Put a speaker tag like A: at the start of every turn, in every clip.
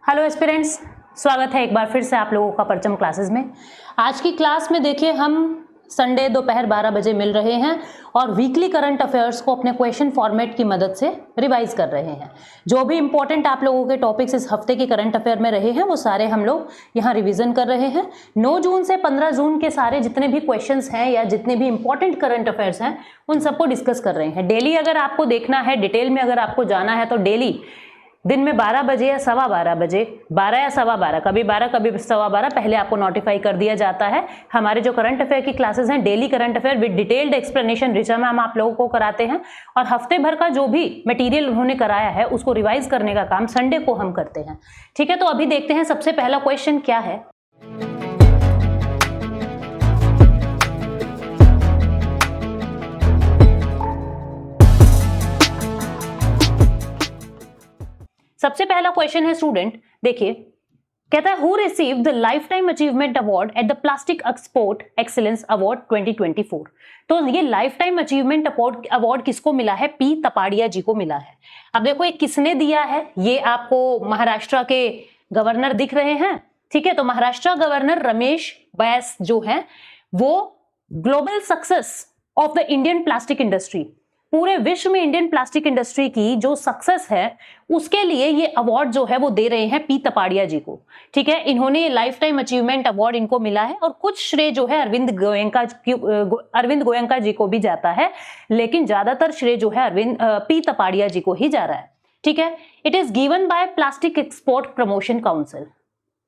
A: Hello aspirants, स्वागत है एक बार फिर से आप लोगों का परचम क्लासेस में। आज की क्लास में देखिए हम संडे दोपहर 12 बजे मिल रहे हैं और वीकली करंट अफेयर्स को अपने क्वेश्चन फॉर्मेट की मदद से रिवाइज कर रहे हैं। जो भी इंपॉर्टेंट आप लोगों के टॉपिक्स इस हफ्ते के करंट अफेयर में रहे हैं वो सारे हम लोग यहाँ रिवीजन कर रहे हैं। 9 जून से 15 जून के सारे जितने भी क्वेश्चंस हैं या जितने भी इंपॉर्टेंट करंट अफेयर्स हैं उन सबको डिस्कस कर रहे हैं। डेली अगर आपको देखना है, डिटेल में अगर आपको जाना है तो डेली दिन में 12 बजे या 12:15 बजे, 12 या 12:15, कभी 12 कभी 12:15 पहले आपको नोटिफाई कर दिया जाता है। हमारे जो करंट अफेयर की क्लासेस हैं, daily current affair with detailed explanation Richa ma'am आप लोगों को कराते हैं और हफ्ते भर का जो भी मटेरियल उन्होंने कराया है उसको रिवाइज करने का काम संडे को हम करते हैं। ठीक है, तो अभी देखते हैं सबसे पहला क्वेश्चन क्या है। सबसे पहला क्वेश्चन है स्टूडेंट, देखिए कहता है who received the life time achievement award at the plastic export excellence award 2024। तो ये लाइफ टाइम अचीवमेंट अवार्ड किसको मिला है? पी तपाड़िया जी को मिला है। अब देखो ये किसने दिया है, ये आपको महाराष्ट्र के गवर्नर दिख रहे हैं। ठीक है, तो महाराष्ट्र गवर्नर रमेश बैस जो है वो global success of the Indian plastic industry, पूरे विश्व में इंडियन प्लास्टिक इंडस्ट्री की जो सक्सेस है उसके लिए ये अवार्ड जो है वो दे रहे हैं पी तपाड़िया जी को। ठीक है, इन्होंने ये लाइफ टाइम अचीवमेंट अवार्ड इनको मिला है और कुछ श्रेय जो है अरविंद गोयंका जी को भी जाता है, लेकिन ज्यादातर श्रेय जो है पी तपाड़िया जी को ही जा रहा है। ठीक है, it is given by plastic export promotion council,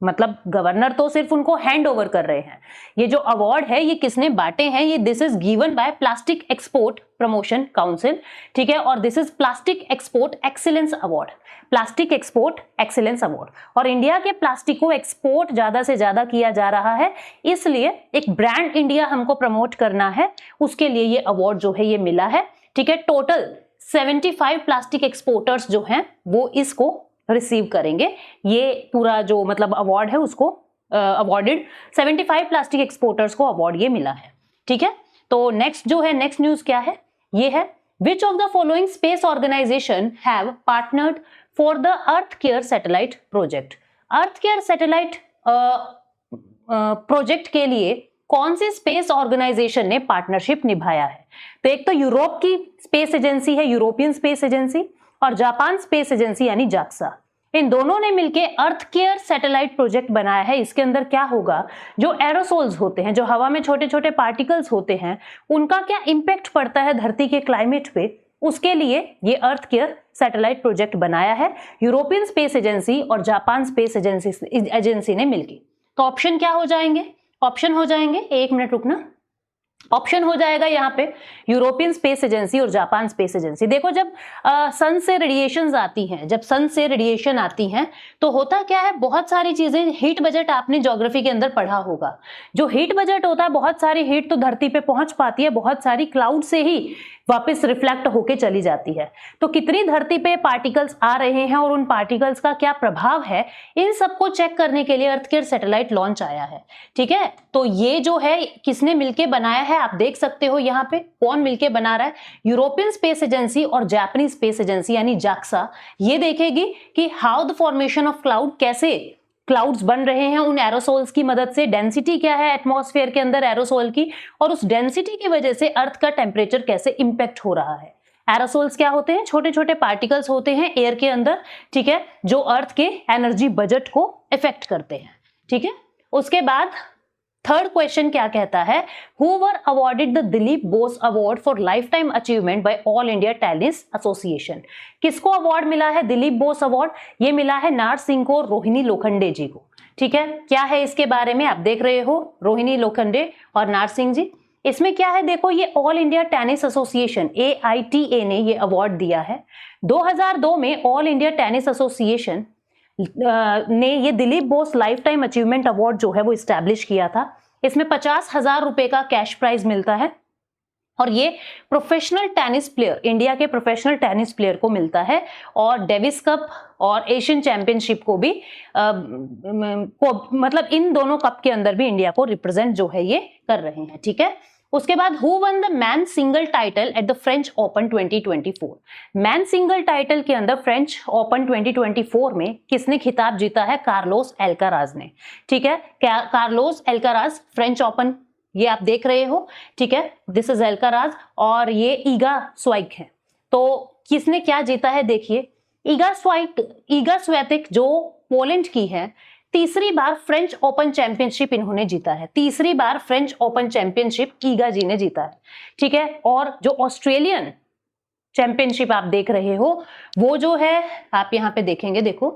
A: मतलब गवर्नर तो सिर्फ उनको हैंड ओवर कर रहे हैं। ये जो अवार्ड है ये किसने बांटे हैं? ये this is given by plastic export promotion council. ठीक है, और this is plastic export excellence award, plastic export excellence award. और इंडिया के प्लास्टिक को एक्सपोर्ट ज्यादा से ज्यादा किया जा रहा है, इसलिए एक ब्रांड इंडिया हमको प्रमोट करना है, उसके लिए ये अवार्ड जो है ये मिला है। ठीक है, टोटल 75 प्लास्टिक एक्सपोर्टर्स जो हैं वो इसको रिसीव करेंगे। ये पूरा जो मतलब अवार्ड है उसको अवॉर्डेड 75 प्लास्टिक एक्सपोर्टर्स को अवार्ड ये मिला है। ठीक है, तो नेक्स्ट जो है, नेक्स्ट न्यूज क्या है? ये है which of the following space organisation have partnered for the Earth Care satellite project. Earth Care satellite project के लिए कौन सी स्पेस ऑर्गेनाइजेशन ने पार्टनरशिप निभाया है? तो एक तो यूरोप की स्पेस एजेंसी है, यूरोपियन स्पेस एजेंसी, और जापान स्पेस एजेंसी यानी जाक्सा। इन दोनों ने मिलकर अर्थ केयर सैटेलाइट प्रोजेक्ट बनाया है। इसके अंदर क्या होगा, जो एरोसोल्स होते हैं, जो हवा में छोटे छोटे पार्टिकल्स होते हैं, उनका क्या इंपैक्ट पड़ता है धरती के क्लाइमेट पे, उसके लिए ये अर्थ केयर सैटेलाइट प्रोजेक्ट बनाया है यूरोपियन स्पेस एजेंसी और जापान स्पेस एजेंसी ने मिलकर। तो ऑप्शन क्या हो जाएंगे? ऑप्शन हो जाएंगे, एक मिनट रुकना, ऑप्शन हो जाएगा यहाँ पे यूरोपियन स्पेस एजेंसी और जापान स्पेस एजेंसी। देखो जब सन से रेडिएशंस आती हैं, जब सन से रेडिएशन आती हैं तो होता क्या है, बहुत सारी चीजें, हीट बजट आपने ज्योग्राफी के अंदर पढ़ा होगा। जो हीट बजट होता है, बहुत सारी हीट तो धरती पे पहुंच पाती है, बहुत सारी क्लाउड से ही वापस रिफ्लेक्ट होके चली जाती है। तो कितनी धरती पे पार्टिकल्स आ रहे हैं और उन पार्टिकल्स का क्या प्रभाव है, इन सबको चेक करने के लिए अर्थ केयर सैटेलाइट लॉन्च आया है। ठीक है, तो ये जो है किसने मिलके बनाया है, आप देख सकते हो यहाँ पे कौन मिलके बना रहा है, यूरोपियन स्पेस एजेंसी और जापानीज स्पेस एजेंसी यानी जाक्सा। ये देखेगी कि how the formation of cloud, कैसे क्लाउड्स बन रहे हैं उन एरोसोल्स की मदद से, डेंसिटी क्या है एटमॉस्फेयर के अंदर एरोसोल की, और उस डेंसिटी की वजह से अर्थ का टेम्परेचर कैसे इंपैक्ट हो रहा है। एरोसोल्स क्या होते हैं? छोटे छोटे पार्टिकल्स होते हैं एयर के अंदर, ठीक है, जो अर्थ के एनर्जी बजट को इफेक्ट करते हैं। ठीक है, उसके बाद थर्ड क्वेश्चन क्या कहता है, who were awarded the Dilip Bose award for life time achievement by all India tennis association. किसको अवार्ड मिला है दिलीप बोस अवार्ड? ये मिला है नार सिंह को, रोहिणी लोखंडे जी को। ठीक है, क्या है इसके बारे में आप देख रहे हो, रोहिणी लोखंडे और नार सिंह जी। इसमें क्या है देखो, ये all India tennis association AITA ने ये अवार्ड दिया है। 2002 में ऑल इंडिया टेनिस एसोसिएशन ने ये Dilip Bose life time achievement award जो है वो इस्टेब्लिश किया था। इसमें 50,000 रुपए का कैश प्राइज मिलता है और ये प्रोफेशनल टेनिस प्लेयर, इंडिया के प्रोफेशनल टेनिस प्लेयर को मिलता है, और डेविस कप और एशियन चैंपियनशिप को भी मतलब इन दोनों कप के अंदर भी इंडिया को रिप्रेजेंट जो है ये कर रहे हैं। ठीक है, उसके बाद who one the man single title at the French open 2024। Man single title के अंदर फ्रेंच ओपन 2024 में किसने खिताब जीता है? कार्लोस एल्काराज ने। ठीक है, कार्लोस एल्काराज फ्रेंच ओपन, ये आप देख रहे हो। ठीक है, दिस इज एल्काराज और ये ईगा स्वाइक है। तो किसने क्या जीता है देखिए, ईगा स्वातिक जो पोलैंड की है, तीसरी बार फ्रेंच ओपन चैंपियनशिप इन्होंने जीता है। तीसरी बार फ्रेंच ओपन चैंपियनशिप ईगा जी ने जीता है। ठीक है, और जो ऑस्ट्रेलियन चैंपियनशिप आप देख रहे हो वो जो है आप यहाँ पे देखेंगे, देखो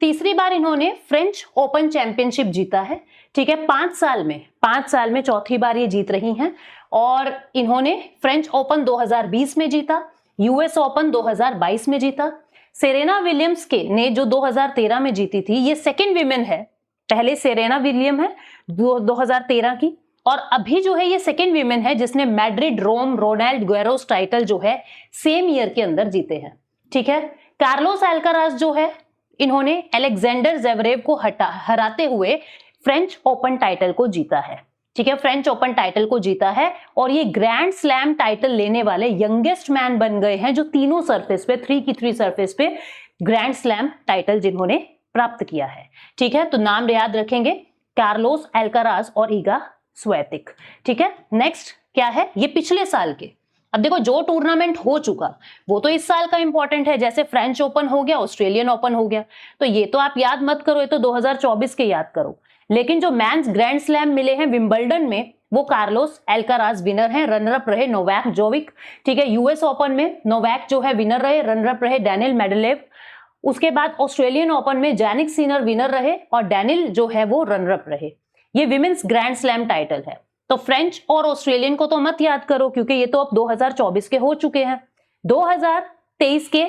A: तीसरी बार इन्होंने फ्रेंच ओपन चैंपियनशिप जीता है। ठीक है, 5 साल में चौथी बार ये जीत रही हैं और इन्होंने फ्रेंच ओपन 2020 में जीता, यूएस ओपन 2022 में जीता। सेरेना विलियम्स के ने जो 2013 में जीती थी, ये सेकंड विमेन है। पहले सेरेना विलियम है 2013 की, और अभी जो है ये सेकंड विमेन है जिसने मैड्रिड, रोम, रोनाल्ड गैरोस टाइटल जो है सेम ईयर के अंदर जीते हैं। ठीक है, कार्लोस एल्काराज जो है इन्होंने अलेक्जेंडर ज़वेरेव को हराते हुए फ्रेंच ओपन टाइटल को जीता है। ठीक है, फ्रेंच ओपन टाइटल को जीता है और ये ग्रैंड स्लैम टाइटल लेने वाले यंगेस्ट मैन बन गए हैं जो तीनों सरफेस पे 3 की 3 सरफेस पे ग्रैंड स्लैम टाइटल जिन्होंने प्राप्त किया है। ठीक है, तो नाम याद रखेंगे, कार्लोस एल्काराज और ईगा स्वातिक। ठीक है, नेक्स्ट क्या है, ये पिछले साल के। अब देखो जो टूर्नामेंट हो चुका वो तो इस साल का इंपॉर्टेंट है, जैसे फ्रेंच ओपन हो गया, ऑस्ट्रेलियन ओपन हो गया, तो ये तो आप याद मत करो, ये तो 2024 के याद करो। लेकिन जो मैंस ग्रैंड स्लैम मिले हैं विंबलडन में, वो कार्लोस एल्काराज विनर हैं, रनर अप रहे नोवाक जोविक। ठीक है, यूएस ओपन में नोवाक जो है विनर रहे, रनर अप रहे डैनियल मेडलेव। उसके बाद ऑस्ट्रेलियन ओपन में जैनिक सिनर विनर रहे और डैनियल जो है वो रनर अप रहे। ये विमेन्स ग्रैंड स्लैम टाइटल है। तो फ्रेंच और ऑस्ट्रेलियन को तो मत याद करो क्योंकि ये तो अब 2024 के हो चुके हैं। 2023 के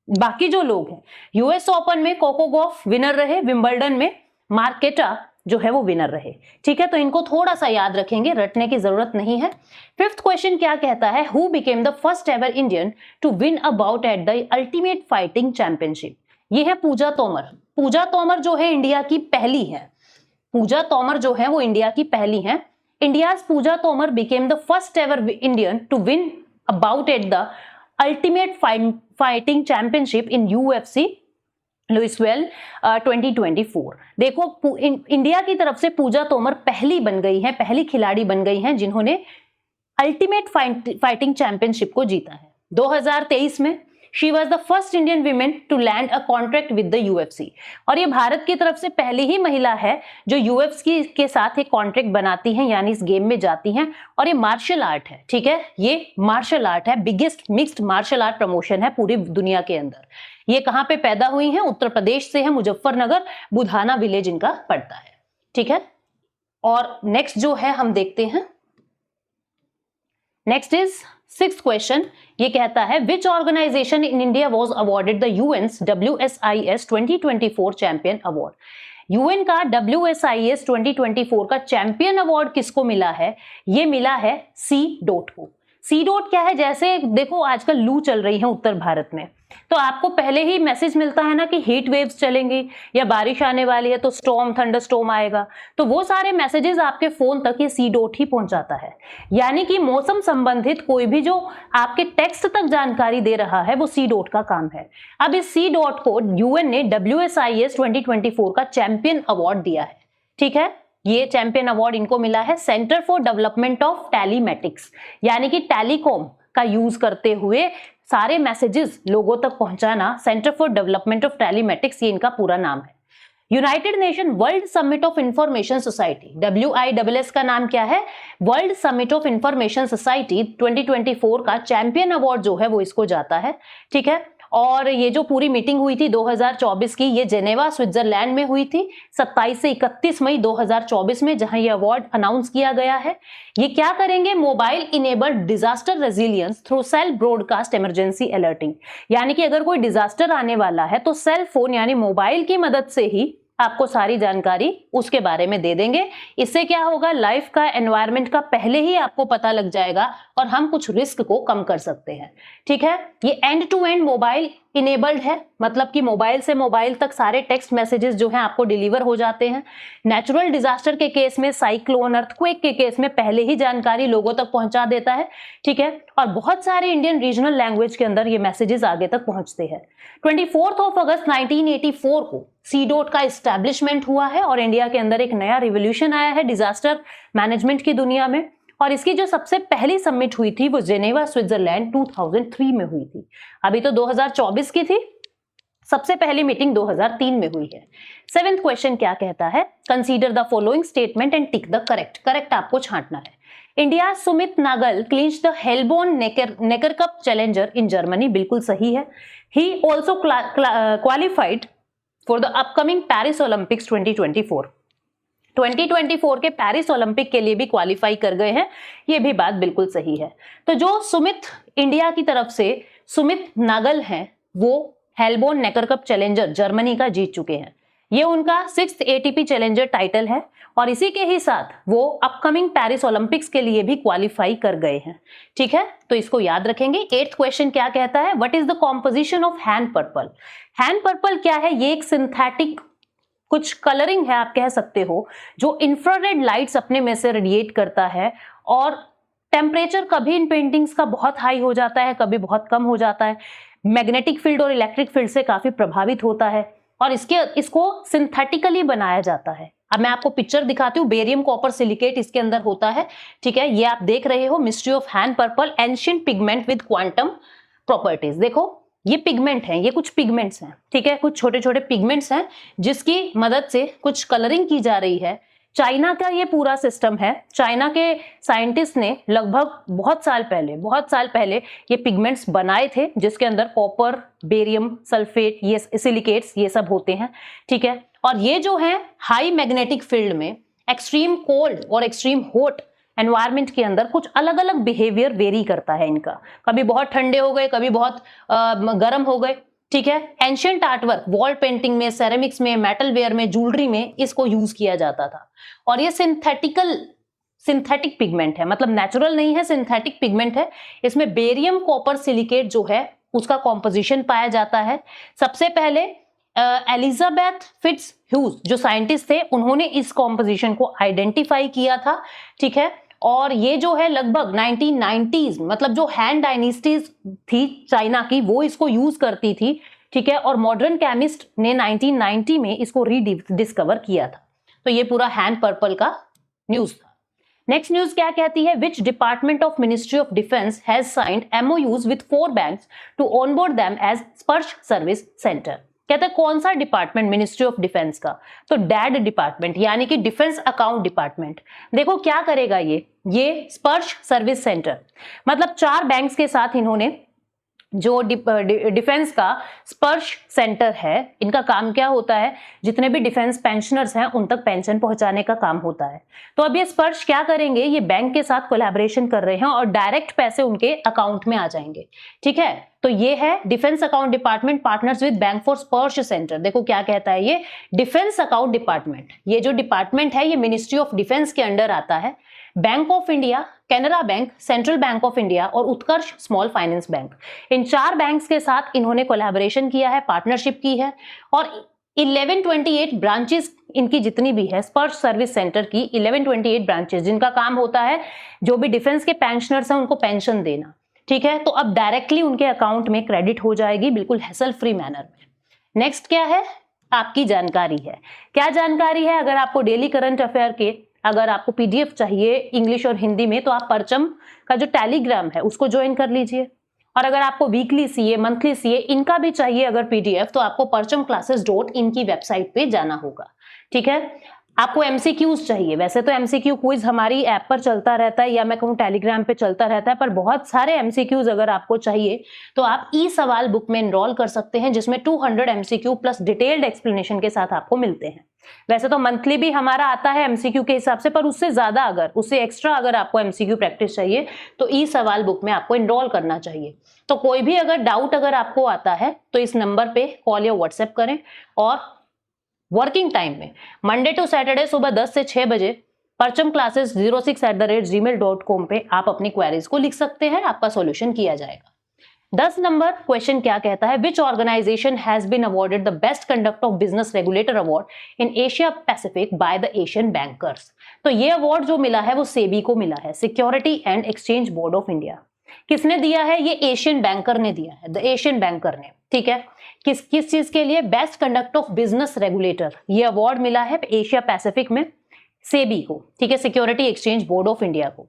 A: बाकी जो लोग हैं, यूएस ओपन में कोको गॉफ विनर रहे, विंबलडन में मार्केटा जो है वो विनर रहे। ठीक है, तो इनको थोड़ा सा याद रखेंगे, रटने की जरूरत नहीं है। 5th क्वेश्चन क्या कहता है, who became the first ever Indian to win a bout at the ultimate fighting championship. ये है पूजा तोमर। पूजा तोमर जो है इंडिया की पहली है। पूजा तोमर जो है वो इंडिया की पहली है। India's Puja Tomar became the first ever Indian to win a bout at the ultimate fighting Championship in UFC Louisville 2024। देखो इंडिया की तरफ से पूजा तोमर पहली बन गई है, पहली खिलाड़ी बन गई हैं जिन्होंने अल्टीमेट फाइटिंग चैंपियनशिप को जीता है। 2023 में she was the first Indian women to land a contract with the UFC, और ये भारत की तरफ से पहली ही महिला है जो यूएफसी के साथ एक कॉन्ट्रैक्ट बनाती हैं, यानी इस गेम में जाती हैं। और ये मार्शल आर्ट है। ठीक है, ये मार्शल आर्ट है, biggest mixed martial art promotion है पूरी दुनिया के अंदर। ये कहां पे पैदा हुई हैं? उत्तर प्रदेश से है, मुजफ्फरनगर, बुधाना विलेज इनका पड़ता है। ठीक है, और नेक्स्ट जो है हम देखते हैं, नेक्स्ट इज 6th क्वेश्चन। ये कहता है which organization in India was awarded the UN's WSIS 2024 champion award. UN का WSIS 2024 का चैंपियन अवार्ड किसको मिला है? ये मिला है C.DOT को। C.DOT क्या है? जैसे देखो आजकल लू चल रही है उत्तर भारत में, तो आपको पहले ही मैसेज मिलता है ना कि हीट वेव्स चलेंगी या बारिश आने वाली है, तो स्टॉर्म, थंडर स्टॉर्म आएगा, तो वो सारे मैसेजेस आपके फोन तक ये C.DOT ही पहुंचाता है। यानी कि मौसम संबंधित कोई भी जो आपके टेक्स्ट तक जानकारी दे रहा है वो C.DOT का काम है। अब इस C.DOT को यूएन ने WSIS 2024 का चैंपियन अवार्ड दिया है। ठीक है, ये चैंपियन अवार्ड इनको मिला है centre for development of telematics, यानी कि टेलीकॉम का यूज करते हुए सारे मैसेजेस लोगों तक पहुंचाना। Centre for development of telematics ये इनका पूरा नाम है। United nation world summit of information society, WISS का नाम क्या है? World summit of information society 2024 का चैंपियन अवार्ड जो है वो इसको जाता है। ठीक है, और ये जो पूरी मीटिंग हुई थी 2024 की, ये जेनेवा स्विट्जरलैंड में हुई थी 27 से 31 मई 2024 में, जहां ये अवार्ड अनाउंस किया गया है। ये क्या करेंगे? Mobile enabled disaster resilience through self broadcast emergency alerting, यानी कि अगर कोई डिजास्टर आने वाला है तो सेल फोन यानी मोबाइल की मदद से ही आपको सारी जानकारी उसके बारे में दे देंगे। इससे क्या होगा? लाइफ का, एनवायरनमेंट का पहले ही आपको पता लग जाएगा और हम कुछ रिस्क को कम कर सकते हैं। ठीक है, ये end to end mobile enabled है, मतलब कि मोबाइल से मोबाइल तक सारे टेक्स्ट मैसेजेस जो हैं आपको डिलीवर हो जाते हैं। नेचुरल डिजास्टर के केस में, साइक्लोन, अर्थक्वेक के केस में पहले ही जानकारी लोगों तक पहुंचा देता है, ठीक है। और बहुत सारे इंडियन रीजनल लैंग्वेज के अंदर ये मैसेजेस आगे तक पहुंचते हैं। 24 अगस्त 1984 को सीडोट का इस्टेब्लिशमेंट हुआ है और इंडिया के अंदर एक नया रिवोल्यूशन आया है डिजास्टर मैनेजमेंट की दुनिया में। और इसकी जो सबसे पहली समिट हुई थी वो जेनेवा, स्विट्जरलैंड 2003 में हुई थी। अभी तो 2024 की थी, सबसे पहली मीटिंग 2003 में हुई है। 7th क्वेश्चन क्या कहता है? Consider the following statement and tick the correct. Correct आपको छांटना है। India Sumit Nagal clinch the Heilbronn Neckar cup challenger in Germany, बिल्कुल सही है। He also qualified for the upcoming Paris Olympics 2024। 2024 के पेरिस ओलंपिक के लिए भी क्वालिफाई कर गए हैं, ये भी बात बिल्कुल सही है। तो जो सुमित इंडिया की तरफ से सुमित नागल हैं, वो हेलबोर्न नेकर कप चैलेंजर जर्मनी का जीत चुके हैं। ये उनका 6th ATP चैलेंजर टाइटल है और इसी के ही साथ वो अपकमिंग पेरिस ओलंपिक्स के लिए भी क्वालिफाई कर गए हैं, ठीक है। तो इसको याद रखेंगे। 8th क्वेश्चन क्या कहता है? What is the composition of hand purple? Hand purple क्या है? ये एक सिंथेटिक कुछ कलरिंग है, आप कह सकते हो, जो इंफ्रारेड लाइट्स अपने में से रेडिएट करता है और टेम्परेचर कभी इन पेंटिंग्स का बहुत हाई हो जाता है, कभी बहुत कम हो जाता है। मैग्नेटिक फील्ड और इलेक्ट्रिक फील्ड से काफी प्रभावित होता है और इसको सिंथेटिकली बनाया जाता है। अब मैं आपको पिक्चर दिखाती हूँ। बेरियम कॉपर सिलिकेट इसके अंदर होता है, ठीक है। ये आप देख रहे हो, mystery of hand purple, ancient pigment with quantum properties. देखो ये पिगमेंट हैं, ये कुछ पिगमेंट्स हैं, ठीक है, कुछ छोटे छोटे पिगमेंट्स हैं जिसकी मदद से कुछ कलरिंग की जा रही है। चाइना का ये पूरा सिस्टम है। चाइना के साइंटिस्ट ने लगभग बहुत साल पहले ये पिगमेंट्स बनाए थे, जिसके अंदर कॉपर, बेरियम सल्फेट, ये सिलिकेट्स, ये सब होते हैं, ठीक है। और ये जो है हाई मैग्नेटिक फील्ड में एक्सट्रीम कोल्ड और एक्सट्रीम हॉट एनवायरमेंट के अंदर कुछ अलग अलग बिहेवियर वेरी करता है इनका। कभी बहुत ठंडे हो गए, कभी बहुत गर्म हो गए, ठीक है। एंशिएंट आर्टवर्क, वॉल पेंटिंग में, सेरेमिक्स में, मेटल वेयर में, ज्वेलरी में इसको यूज किया जाता था। और ये सिंथेटिक पिगमेंट है, मतलब नेचुरल नहीं है, सिंथेटिक पिगमेंट है। इसमें बेरियम कॉपर सिलिकेट जो है उसका कॉम्पोजिशन पाया जाता है। सबसे पहले एलिजाबेथ फिट्स ह्यूज जो साइंटिस्ट थे, उन्होंने इस कॉम्पोजिशन को आइडेंटिफाई किया था, ठीक है। और ये जो है लगभग 1990s, मतलब जो हैन डायनेस्टीज थी चाइना की, वो इसको यूज करती थी, ठीक है। और मॉडर्न केमिस्ट ने 1990 में इसको रीडिस्कवर किया था। तो ये पूरा हैंड पर्पल का न्यूज था। नेक्स्ट न्यूज क्या कहती है? Which department of ministry of defence has signed MOUs with 4 banks to onboard them as SPARSH service centre. कहते हैं कौन सा डिपार्टमेंट मिनिस्ट्री ऑफ डिफेंस का? तो डैड डिपार्टमेंट, यानी कि डिफेंस अकाउंट डिपार्टमेंट। देखो क्या करेगा ये स्पर्श सर्विस सेंटर, मतलब 4 बैंक्स के साथ इन्होंने जो डिफेंस का स्पर्श सेंटर है, इनका काम क्या होता है? जितने भी डिफेंस पेंशनर्स हैं उन तक पेंशन पहुंचाने का काम होता है। तो अब ये स्पर्श क्या करेंगे? ये बैंक के साथ कोलैबोरेशन कर रहे हैं और डायरेक्ट पैसे उनके अकाउंट में आ जाएंगे, ठीक है। तो ये है defence account department partners with bank for स्पर्श सेंटर। देखो क्या कहता है ये डिफेंस अकाउंट डिपार्टमेंट। ये जो डिपार्टमेंट है ये मिनिस्ट्री ऑफ डिफेंस के अंडर आता है। Bank of India, Canara bank, central bank of India और उत्कर्ष स्मॉल फाइनेंस बैंक, इन 4 बैंक्स के साथ इन्होंने कोलैबोरेशन किया है, पार्टनरशिप की है। और 1128 ब्रांचेस इनकी जितनी भी है स्पर्श सर्विस सेंटर की, 1128 ब्रांचेस, जिनका काम होता है जो भी डिफेंस के पेंशनर्स हैं उनको पेंशन देना, ठीक है। तो अब डायरेक्टली उनके अकाउंट में क्रेडिट हो जाएगी, बिल्कुल हैसल फ्री मैनर में। नेक्स्ट क्या है? आपकी जानकारी है। क्या जानकारी है? अगर आपको डेली करंट अफेयर के अगर आपको PDF चाहिए इंग्लिश और हिंदी में, तो आप परचम का जो टेलीग्राम है उसको ज्वाइन कर लीजिए। और अगर आपको वीकली CA, मंथली CA इनका भी चाहिए अगर PDF, तो आपको parchamclasses.in की वेबसाइट पे जाना होगा, ठीक है। आपको MCQs चाहिए, वैसे तो MCQ क्विज हमारी ऐप पर चलता रहता है, या मैं कहूँ टेलीग्राम पे चलता रहता है, पर बहुत सारे MCQs अगर आपको चाहिए तो आप ई-सवाल बुक में एनरोल कर सकते हैं, जिसमें 200 MCQ प्लस डिटेल्ड एक्सप्लेनेशन के साथ आपको मिलते हैं। वैसे तो मंथली भी हमारा आता है MCQ के हिसाब से, पर उससे एक्स्ट्रा अगर आपको MCQ प्रैक्टिस चाहिए तो ई-सवाल बुक में आपको एनरोल करना चाहिए। तो कोई भी अगर डाउट अगर आपको आता है तो इस नंबर पे कॉल या व्हाट्सएप करें। और वर्किंग टाइम में मंडे टू सैटरडे सुबह 10 से 6 बजे parchamclasses06@gmail.com पे आप अपनी क्वेरीज को लिख सकते हैं, आपका सॉल्यूशन किया जाएगा। 10 नंबर क्वेश्चन क्या कहता है, which organisation has been awarded the best conduct of business regulator award in Asia Pacific by the Asian bankers. तो ये अवार्ड जो मिला है वो सेबी को मिला है, security and exchange board of India. किसने दिया है? ये एशियन बैंकर ने दिया है, द एशियन बैंकर ने। ठीक है, किस चीज के लिए? Best conduct of business regulator, ये अवार्ड मिला है एशिया पैसिफिक में सेबी को। ठीक है, security exchange board of India को।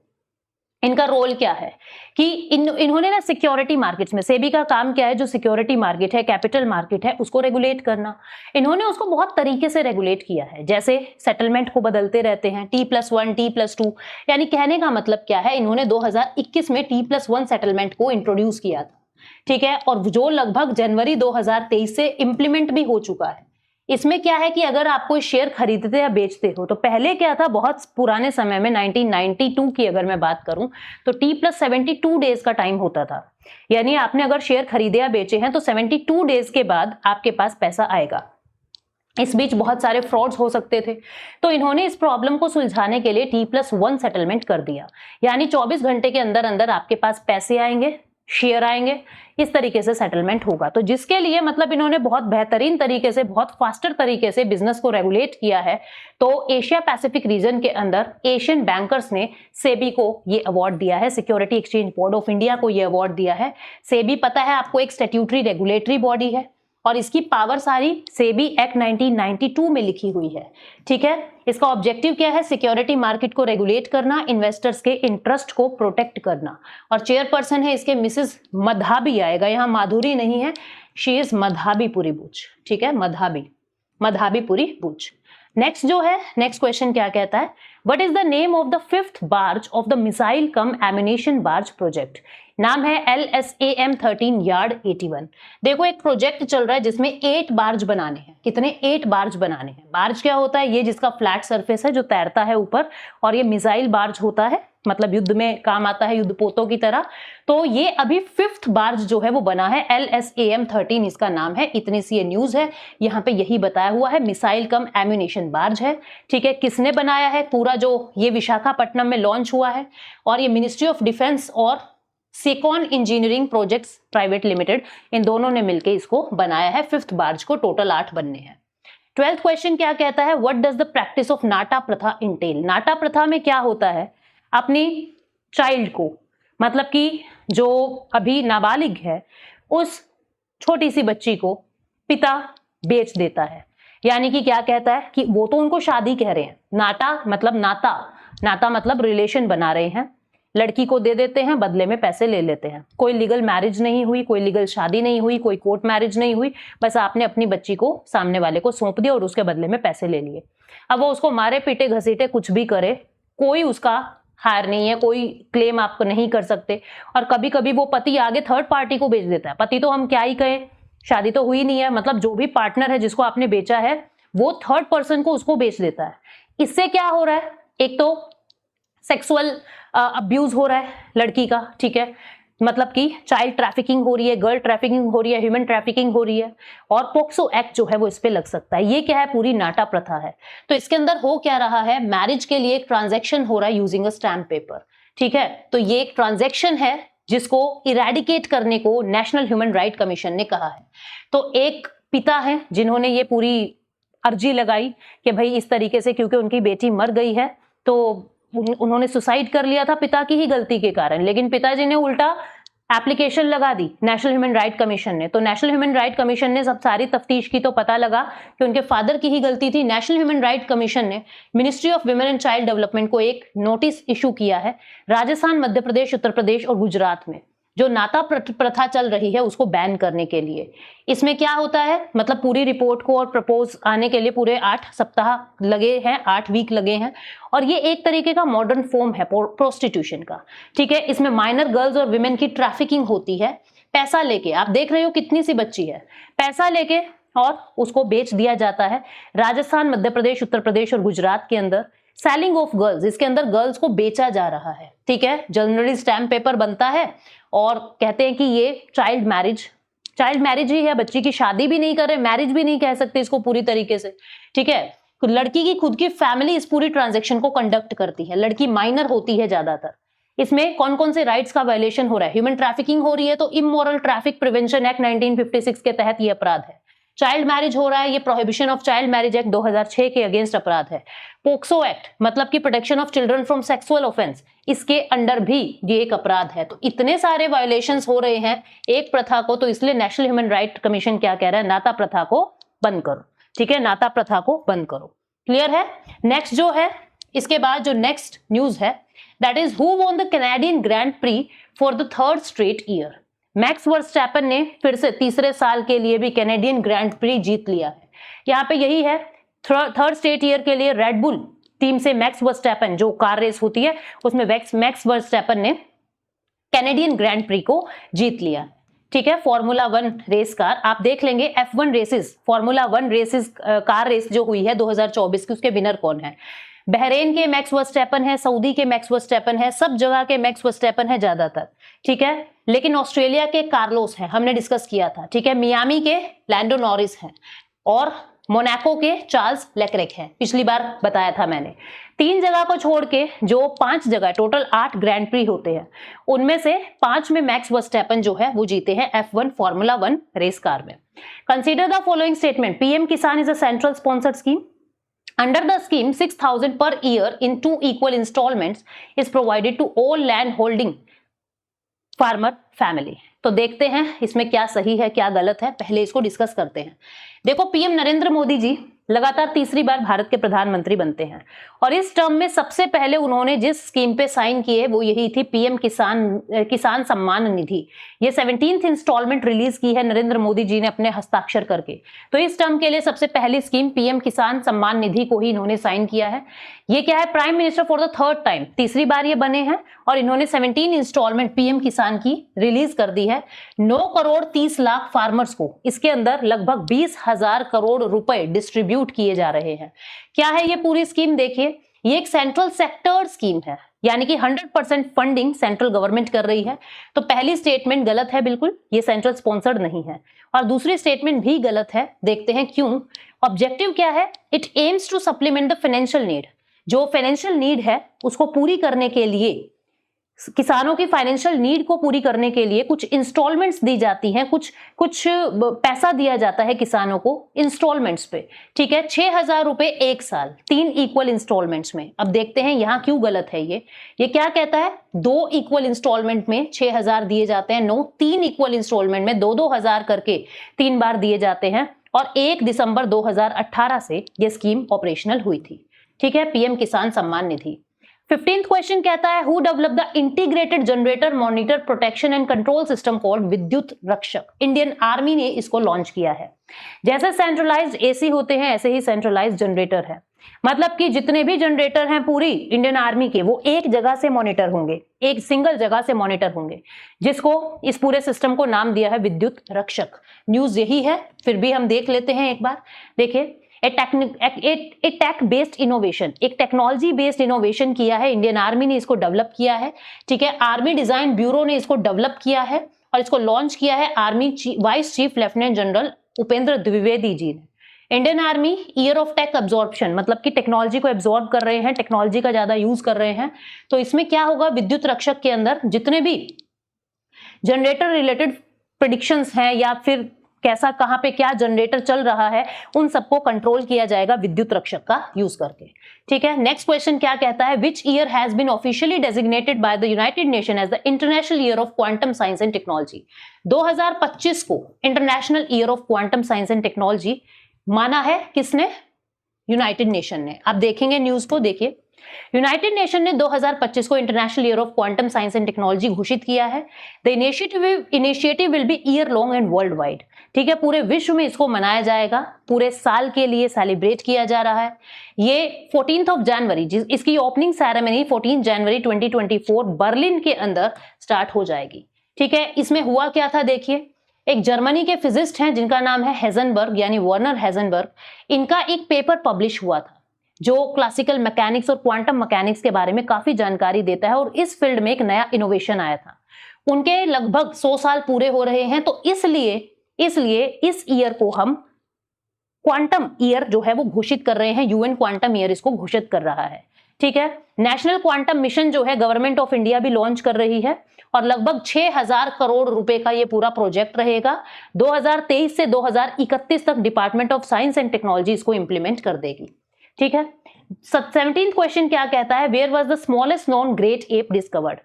A: इनका रोल क्या है कि इन्होंने ना सिक्योरिटी मार्केट्स में, सेबी का काम क्या है, जो सिक्योरिटी मार्केट है, कैपिटल मार्केट है, उसको रेगुलेट करना। इन्होंने उसको बहुत तरीके से रेगुलेट किया है, जैसे सेटलमेंट को बदलते रहते हैं, T+1 T+2, यानी कहने का मतलब क्या है, इन्होंने 2021 में T+1 सेटलमेंट को इंट्रोड्यूस किया था। ठीक है, और जो लगभग जनवरी 2023 से इंप्लीमेंट भी हो चुका है। इसमें क्या है कि अगर आप कोई शेयर खरीदते या बेचते हो, तो पहले क्या था, बहुत पुराने समय में 1992 की अगर मैं बात करूं तो T+72 डेज का टाइम होता था। यानी आपने अगर शेयर खरीदे या बेचे हैं तो 72 डेज के बाद आपके पास पैसा आएगा। इस बीच बहुत सारे फ्रॉड्स हो सकते थे, तो इन्होंने इस प्रॉब्लम को सुलझाने के लिए T+1 सेटलमेंट कर दिया। यानी 24 घंटे के अंदर अंदर आपके पास पैसे आएंगे, शेयर आएंगे, इस तरीके से सेटलमेंट होगा। तो जिसके लिए मतलब इन्होंने बहुत बेहतरीन तरीके से, बहुत फास्टर तरीके से बिजनेस को रेगुलेट किया है। तो एशिया पैसिफिक रीजन के अंदर एशियन बैंकर्स ने सेबी को ये अवार्ड दिया है, security exchange board of India को ये अवार्ड दिया है। सेबी पता है आपको एक स्टैट्यूटरी रेगुलेटरी बॉडी है और इसकी पावर सारी सेबी एक्ट 1992 में लिखी हुई है। ठीक है, इसका ऑब्जेक्टिव क्या है? सिक्योरिटी मार्केट को रेगुलेट करना, इन्वेस्टर्स के इंटरेस्ट को प्रोटेक्ट करना। और चेयरपर्सन है इसके मिसेस मधाबी आएगा, यहाँ माधुरी नहीं है, शी इज मधाबीपुरी बुच। ठीक है, मधाबीपुरी बुच। नेक्स्ट जो है, नेक्स्ट क्वेश्चन क्या कहता है, what is the name of the 5th barge of the missile come ammunition barge project? नाम है LSAM 13 यार्ड 81। देखो एक प्रोजेक्ट चल रहा है जिसमें 8 बार्ज बनाने हैं। कितने? 8 बार्ज बनाने हैं। बार्ज क्या होता है? ये जिसका फ्लैट सरफेस है, जो तैरता है ऊपर, और ये मिसाइल बार्ज होता है, मतलब युद्ध में काम आता है, युद्धपोतों की तरह। तो ये अभी 5th बार्ज जो है वो बना है, LSAM 13 इसका नाम है। इतनी सी ये न्यूज है, यहाँ पे यही बताया हुआ है, मिसाइल कम एम्यूनेशन बार्ज है। ठीक है, किसने बनाया है? पूरा जो ये विशाखापट्टनम में लॉन्च हुआ है, और ये मिनिस्ट्री ऑफ डिफेंस और सेकॉन इंजीनियरिंग प्रोजेक्ट्स प्राइवेट लिमिटेड, इन दोनों ने मिलकर इसको बनाया है। 5th बार्ज को टोटल 8 बनने हैं। 12th क्वेश्चन क्या कहता है, what does the practice of Nata pratha entail? नाटा प्रथा में क्या होता है, अपनी चाइल्ड को, मतलब कि जो अभी नाबालिग है, उस छोटी सी बच्ची को पिता बेच देता है। यानी कि क्या कहता है कि वो तो उनको शादी कह रहे हैं, नाटा मतलब नाता मतलब रिलेशन बना रहे हैं, लड़की को दे देते हैं, बदले में पैसे ले लेते हैं। कोई लीगल मैरिज नहीं हुई, कोई लीगल शादी नहीं हुई, कोई कोर्ट मैरिज नहीं हुई, बस आपने अपनी बच्ची को सामने वाले को सौंप दिया और उसके बदले में पैसे ले लिए। अब वो उसको मारे पीटे घसीटे कुछ भी करे, कोई उसका हार नहीं है, कोई क्लेम आप नहीं कर सकते। और कभी कभी वो पति आगे थर्ड पार्टी को बेच देता है। पति तो हम क्या ही कहें, शादी तो हुई नहीं है, मतलब जो भी पार्टनर है जिसको आपने बेचा है, वो थर्ड पर्सन को उसको बेच देता है। इससे क्या हो रहा है? एक तो सेक्सुअल अब्यूज हो रहा है लड़की का। ठीक है, मतलब कि चाइल्ड ट्रैफिकिंग हो रही है, गर्ल ट्रैफिकिंग हो रही है, ह्यूमन ट्रैफिकिंग हो रही है, और पोक्सो एक्ट जो है वो इस पे लग सकता है। ये क्या है? पूरी नाटा प्रथा है। तो इसके अंदर हो क्या रहा है, मैरिज के लिए एक ट्रांजैक्शन हो रहा है यूजिंग अ स्टैम्प पेपर। ठीक है, तो ये एक ट्रांजैक्शन है जिसको इरेडिकेट करने को नेशनल ह्यूमन राइट कमीशन ने कहा है। तो एक पिता है जिन्होंने ये पूरी अर्जी लगाई कि भाई इस तरीके से, क्योंकि उनकी बेटी मर गई है, तो उन्होंने सुसाइड कर लिया था पिता की ही गलती के कारण, लेकिन पिताजी ने उल्टा एप्लीकेशन लगा दी नेशनल ह्यूमन राइट कमीशन ने। तो नेशनल ह्यूमन राइट कमीशन ने सब सारी तफ्तीश की तो पता लगा कि उनके फादर की ही गलती थी। नेशनल ह्यूमन राइट कमीशन ने ministry of women and child development को एक नोटिस इशू किया है, राजस्थान, मध्य प्रदेश, उत्तर प्रदेश और गुजरात में जो नाता प्रथा चल रही है उसको बैन करने के लिए। इसमें क्या होता है, मतलब पूरी रिपोर्ट को और प्रपोज आने के लिए पूरे 8 सप्ताह लगे हैं, 8 वीक लगे हैं, और ये एक तरीके का मॉडर्न फॉर्म है प्रोस्टिट्यूशन का। ठीक है, इसमें माइनर गर्ल्स और विमेन की ट्रैफिकिंग होती है, पैसा लेके। आप देख रहे हो कितनी सी बच्ची है, पैसा लेके और उसको बेच दिया जाता है। राजस्थान, मध्य प्रदेश, उत्तर प्रदेश और गुजरात के अंदर सेलिंग ऑफ गर्ल्स, इसके अंदर गर्ल्स को बेचा जा रहा है। ठीक है, जनरली स्टैम्प पेपर बनता है और कहते हैं कि ये चाइल्ड मैरिज ही है, बच्ची की शादी भी नहीं कर रहे, मैरिज भी नहीं कह सकते इसको पूरी तरीके से। ठीक है, लड़की की खुद की फैमिली इस पूरी ट्रांजैक्शन को कंडक्ट करती है, लड़की माइनर होती है ज्यादातर। इसमें कौन कौन से राइट्स का वायलेशन हो रहा है? ह्यूमन ट्रैफिकिंग हो रही है तो इमोरल ट्रैफिक प्रिवेंशन एक्ट 1956 के तहत ये अपराध है। चाइल्ड मैरिज हो रहा है, ये prohibition of child marriage act 2006 के अगेंस्ट अपराध है। पोक्सो एक्ट मतलब कि protection of children from sexual offence, इसके अंडर भी ये एक अपराध है। तो इतने सारे वायलेशंस हो रहे हैं एक प्रथा को, तो इसलिए नेशनल ह्यूमन राइट कमीशन क्या कह रहा है? नाता प्रथा को बंद करो। ठीक है, नाता प्रथा को बंद करो। क्लियर है? नेक्स्ट जो है, इसके बाद जो नेक्स्ट न्यूज है, that is who won the Canadian grand pre for the third straight year. Max Verstappen ने फिर से तीसरे साल के लिए भी कैनेडियन ग्रैंड प्री जीत लिया है। यहाँ पे यही है, थर्ड स्ट्रेट ईयर के लिए रेड बुल टीम से मैक्स वर्स्टैपन, जो कार रेस होती है उसमें मैक्स वर्स्टैपन ने कैनेडियन ग्रैंड प्री को जीत लिया। ठीक है, फॉर्मूला 1 रेस कार आप देख लेंगे, F1 races, formula 1 races car race जो हुई है 2024 की, उसके विनर कौन है? बहरेन के मैक्स वर्स्टैपन है, सऊदी के मैक्स वर्स्टैपन है, सब जगह के मैक्स वर्स्टैपन है ज्यादातर। ठीक है, लेकिन ऑस्ट्रेलिया के कार्लोस है, हमने डिस्कस किया था। ठीक है, मियामी के लैंडो नॉरिस हैं और मोनाको के चार्ल्स लेक्रेक हैं, पिछली बार बताया था मैंने। 3 जगह को छोड़ के जो 5 जगह, टोटल 8 ग्रैंड प्री होते हैं, उनमें से 5 में मैक्स वर्स्टैपन जो है वो जीते हैं F1 फॉर्मूला 1 रेस कार में। Consider the following statement, PM Kisan is a central sponsored scheme. Under the scheme, 6,000 per year in 2 equal installments is provided to all land holding farmer family। तो देखते हैं इसमें क्या सही है क्या गलत है, पहले इसको डिस्कस करते हैं। देखो, पीएम नरेंद्र मोदी जी लगातार तीसरी बार भारत के प्रधानमंत्री बनते हैं और इस टर्म में सबसे पहले उन्होंने जिस स्कीम पे साइन किए वो यही थी, पीएम किसान सम्मान निधि। ये 17th इंस्टॉलमेंट रिलीज की है नरेंद्र मोदी जी ने अपने हस्ताक्षर करके। तो इस टर्म के लिए सबसे पहली स्कीम पीएम किसान सम्मान निधि को ही इन्होंने साइन किया है। ये क्या है? Prime minister for the third time, तीसरी बार ये बने हैं और इन्होंने 17 इंस्टॉलमेंट पीएम किसान की रिलीज कर दी है 9 करोड़ 30 लाख फार्मर्स को। इसके अंदर लगभग 20,000 करोड़ रुपए डिस्ट्रीब्यूट किए जा रहे हैं। क्या है ये पूरी स्कीम? देखिए, ये एक सेंट्रल सेक्टर स्कीम है, यानी कि 100% फंडिंग सेंट्रल गवर्नमेंट कर रही है। तो पहली स्टेटमेंट गलत है बिल्कुल, ये सेंट्रल स्पॉन्सर्ड नहीं है। और दूसरी स्टेटमेंट भी गलत है, देखते हैं क्यों। ऑब्जेक्टिव क्या है? It aims to supplement the financial need. जो फाइनेंशियल नीड है उसको पूरी करने के लिए, किसानों की फाइनेंशियल नीड को पूरी करने के लिए कुछ इंस्टॉलमेंट्स दी जाती हैं, कुछ पैसा दिया जाता है किसानों को इंस्टॉलमेंट्स पे। ठीक है, 6,000 रुपए एक साल, 3 इक्वल इंस्टॉलमेंट्स में। अब देखते हैं यहाँ क्यों गलत है। ये क्या कहता है? 2 इक्वल इंस्टॉलमेंट में 6,000 दिए जाते हैं, 3 इक्वल इंस्टॉलमेंट में 2-2 हजार करके 3 बार दिए जाते हैं। और 1 दिसंबर 2018 से ये स्कीम ऑपरेशनल हुई थी। ठीक है, पीएम किसान सम्मान निधि। 15th क्वेश्चन कहता है, who develop the integrated generator monitor protection and control system called विद्युत रक्षक। इंडियन आर्मी ने इसको लॉन्च किया है। जैसे सेंट्रलाइज्ड एसी होते हैं ऐसे ही सेंट्रलाइज्ड जनरेटर है, मतलब कि जितने भी जनरेटर हैं पूरी इंडियन आर्मी के, वो एक जगह से मॉनिटर होंगे, एक सिंगल जगह से मॉनिटर होंगे, जिसको इस पूरे सिस्टम को नाम दिया है विद्युत रक्षक। न्यूज यही है, फिर भी हम देख लेते हैं एक बार। देखिए, टेक बेस्ड इनोवेशन, एक टेक्नोलॉजी बेस्ड इनोवेशन किया है इंडियन आर्मी ने, इसको डेवलप किया है। ठीक है, आर्मी डिजाइन ब्यूरो ने इसको डेवलप किया है और इसको लॉन्च किया है army vice chief lieutenant general Upendra Dwivedi ji ने। Indian army year of tech absorption, मतलब कि टेक्नोलॉजी को एब्जॉर्ब कर रहे हैं, टेक्नोलॉजी का ज्यादा यूज कर रहे हैं। तो इसमें क्या होगा? विद्युत रक्षक के अंदर जितने भी जनरेटर रिलेटेड प्रेडिक्शंस हैं या फिर कैसा कहां पे क्या जनरेटर चल रहा है, उन सबको कंट्रोल किया जाएगा विद्युत रक्षक का यूज करके। ठीक है, नेक्स्ट क्वेश्चन क्या कहता है? Which year has been officially designated by the United Nation as the international year of quantum science and technology. 2025 को international year of quantum science and technology माना है किसने? यूनाइटेड नेशन ने। आप देखेंगे न्यूज को, देखिए, यूनाइटेड नेशन ने 2025 को international year of quantum science and technology घोषित किया है। The initiative will be year long and world wide. ठीक है, पूरे विश्व में इसको मनाया जाएगा, पूरे साल के लिए सेलिब्रेट किया जा रहा है। ये 14 जनवरी, इसकी ओपनिंग सेरेमनी 14 जनवरी 2024 बर्लिन के अंदर स्टार्ट हो जाएगी। ठीक है, इसमें हुआ क्या था? देखिए, एक जर्मनी के फिजिस्ट हैं जिनका नाम है हेजनबर्ग, यानी वर्नर हेजनबर्ग। इनका एक पेपर पब्लिश हुआ था जो क्लासिकल मैकेनिक्स और क्वांटम मैकेनिक्स के बारे में काफी जानकारी देता है और इस फील्ड में एक नया इनोवेशन आया था। उनके लगभग 100 साल पूरे हो रहे हैं, तो इसलिए इस ईयर को हम क्वांटम ईयर जो है वो घोषित कर रहे हैं। यूएन क्वांटम ईयर इसको घोषित कर रहा है। ठीक है। नेशनल क्वांटम मिशन जो है गवर्नमेंट ऑफ इंडिया भी लॉन्च कर रही है और लगभग 6000 करोड़ रुपए का ये पूरा प्रोजेक्ट रहेगा। 2023 से 2031 तक department of science and technology इसको इंप्लीमेंट कर देगी। ठीक है। 17th क्वेश्चन क्या कहता है, where was the smallest non great ape discovered?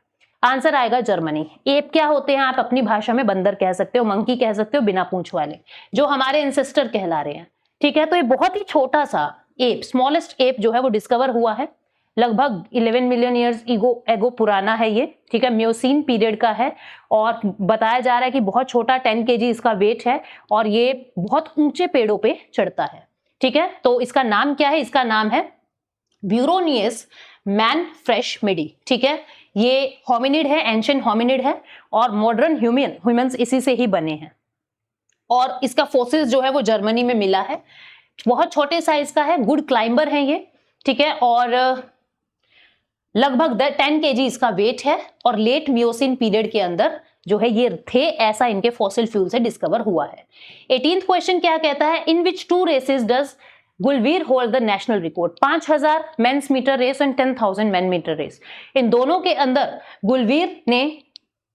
A: Answer आएगा जर्मनी। एप क्या होते हैं, आप अपनी भाषा में बंदर कह सकते हो, मंकी कह सकते हो, बिना पूंछ वाले, जो हमारे एंसेस्टर कहला रहे हैं। ठीक है। तो ये बहुत ही छोटा सा एप, स्मॉलेस्ट एप जो है वो डिस्कवर हुआ है। लगभग 11 मिलियन ईयर्स एगो पुराना है ये। ठीक है। मियोसीन पीरियड का है और बताया जा रहा है कि बहुत छोटा 10 kg इसका वेट है और ये बहुत ऊंचे पेड़ों पे चढ़ता है। ठीक है। तो इसका नाम क्या है? इसका नाम है ब्यूरोनियस मैनफ्रेशमेडी। ठीक है। ये होमिनिड है, एंशिएंट होमिनिड है और मॉडर्न ह्यूमंस इसी से ही बने हैं और इसका फोसिल्स जो है वो जर्मनी में मिला है। बहुत छोटे साइज का है, गुड क्लाइंबर है ये। ठीक है। और लगभग 10 kg इसका वेट है और लेट मियोसिन पीरियड के अंदर जो है ये थे, ऐसा इनके फॉसिल फ्यूल से डिस्कवर हुआ है। 18th क्वेश्चन क्या कहता है, in which 2 races does Gulveer hold the national record? 5000 men's metre race and 10,000 men metre race, इन दोनों के अंदर गुलवीर ने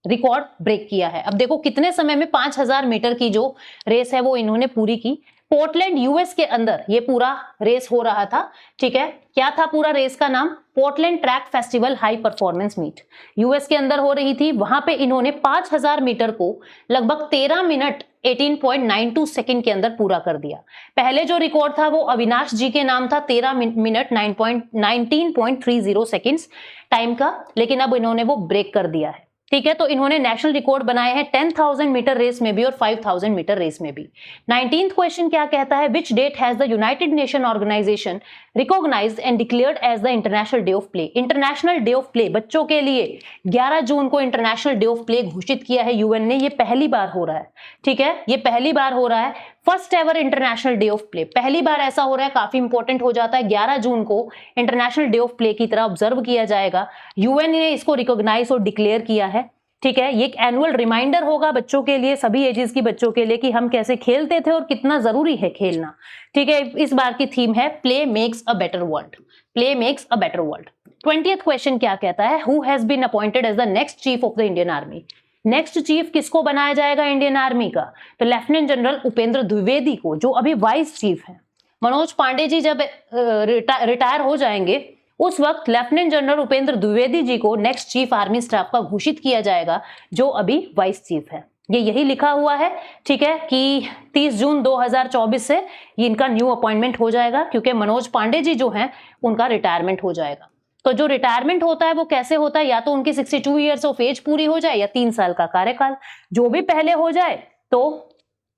A: रिकॉर्ड ब्रेक किया है। अब देखो कितने समय में 5000 मीटर की जो रेस है वो इन्होंने पूरी की। पोर्टलैंड यूएस के अंदर ये पूरा रेस हो रहा था। ठीक है। क्या था पूरा रेस का नाम? Portland track festival high performance meet, US के अंदर हो रही थी। वहां पे इन्होंने 5000 मीटर को लगभग 13 मिनट 18.92 सेकंड के अंदर पूरा कर दिया। पहले जो रिकॉर्ड था वो अविनाश जी के नाम था, 13 मिनट 19.30 सेकंड्स टाइम का, लेकिन अब इन्होंने वो ब्रेक कर दिया है। ठीक है। तो इन्होंने नेशनल रिकॉर्ड बनाए हैं 10,000 मीटर रेस में भी और 5,000 मीटर रेस में भी। 19th क्वेश्चन क्या कहता है, which date has the United Nation organisation recognised and declared as the international day of play? International day of play बच्चों के लिए 11 जून को इंटरनेशनल डे ऑफ प्ले घोषित किया है यूएन ने। ये पहली बार हो रहा है। ठीक है। ये पहली बार हो रहा है, first ever international day of play, पहली बार ऐसा हो रहा है, काफी इंपॉर्टेंट हो जाता है। 11 जून को इंटरनेशनल डे ऑफ प्ले की तरह ऑब्जर्व किया जाएगा। यूएन ने इसको रिकॉग्नाइज और डिक्लेयर किया है। ठीक है। ये एक एनुअल रिमाइंडर होगा बच्चों के लिए, सभी एजेस की बच्चों के लिए, कि हम कैसे खेलते थे और कितना जरूरी है खेलना। ठीक है। इस बार की थीम है play makes a better world, play makes a better world. 20th question क्या कहता है, who has been appointed as the next chief of the Indian army? Next chief किसको बनाया जाएगा इंडियन आर्मी का? तो लेफ्टिनेंट जनरल उपेंद्र द्विवेदी को, जो अभी वाइस चीफ है। मनोज पांडे जी जब रिटायर हो जाएंगे उस वक्त लेफ्टिनेंट जनरल उपेंद्र द्विवेदी जी को नेक्स्ट चीफ आर्मी स्टाफ का घोषित किया जाएगा, जो अभी वाइस चीफ है। ये यही लिखा हुआ है। ठीक है। कि 30 जून 2024 से ये इनका न्यू अपॉइंटमेंट हो जाएगा, क्योंकि मनोज पांडे जी जो हैं उनका रिटायरमेंट हो जाएगा। तो जो रिटायरमेंट होता है वो कैसे होता है, या तो उनकी 62 ईयर्स ऑफ एज पूरी हो जाए या 3 साल का कार्यकाल, जो भी पहले हो जाए तो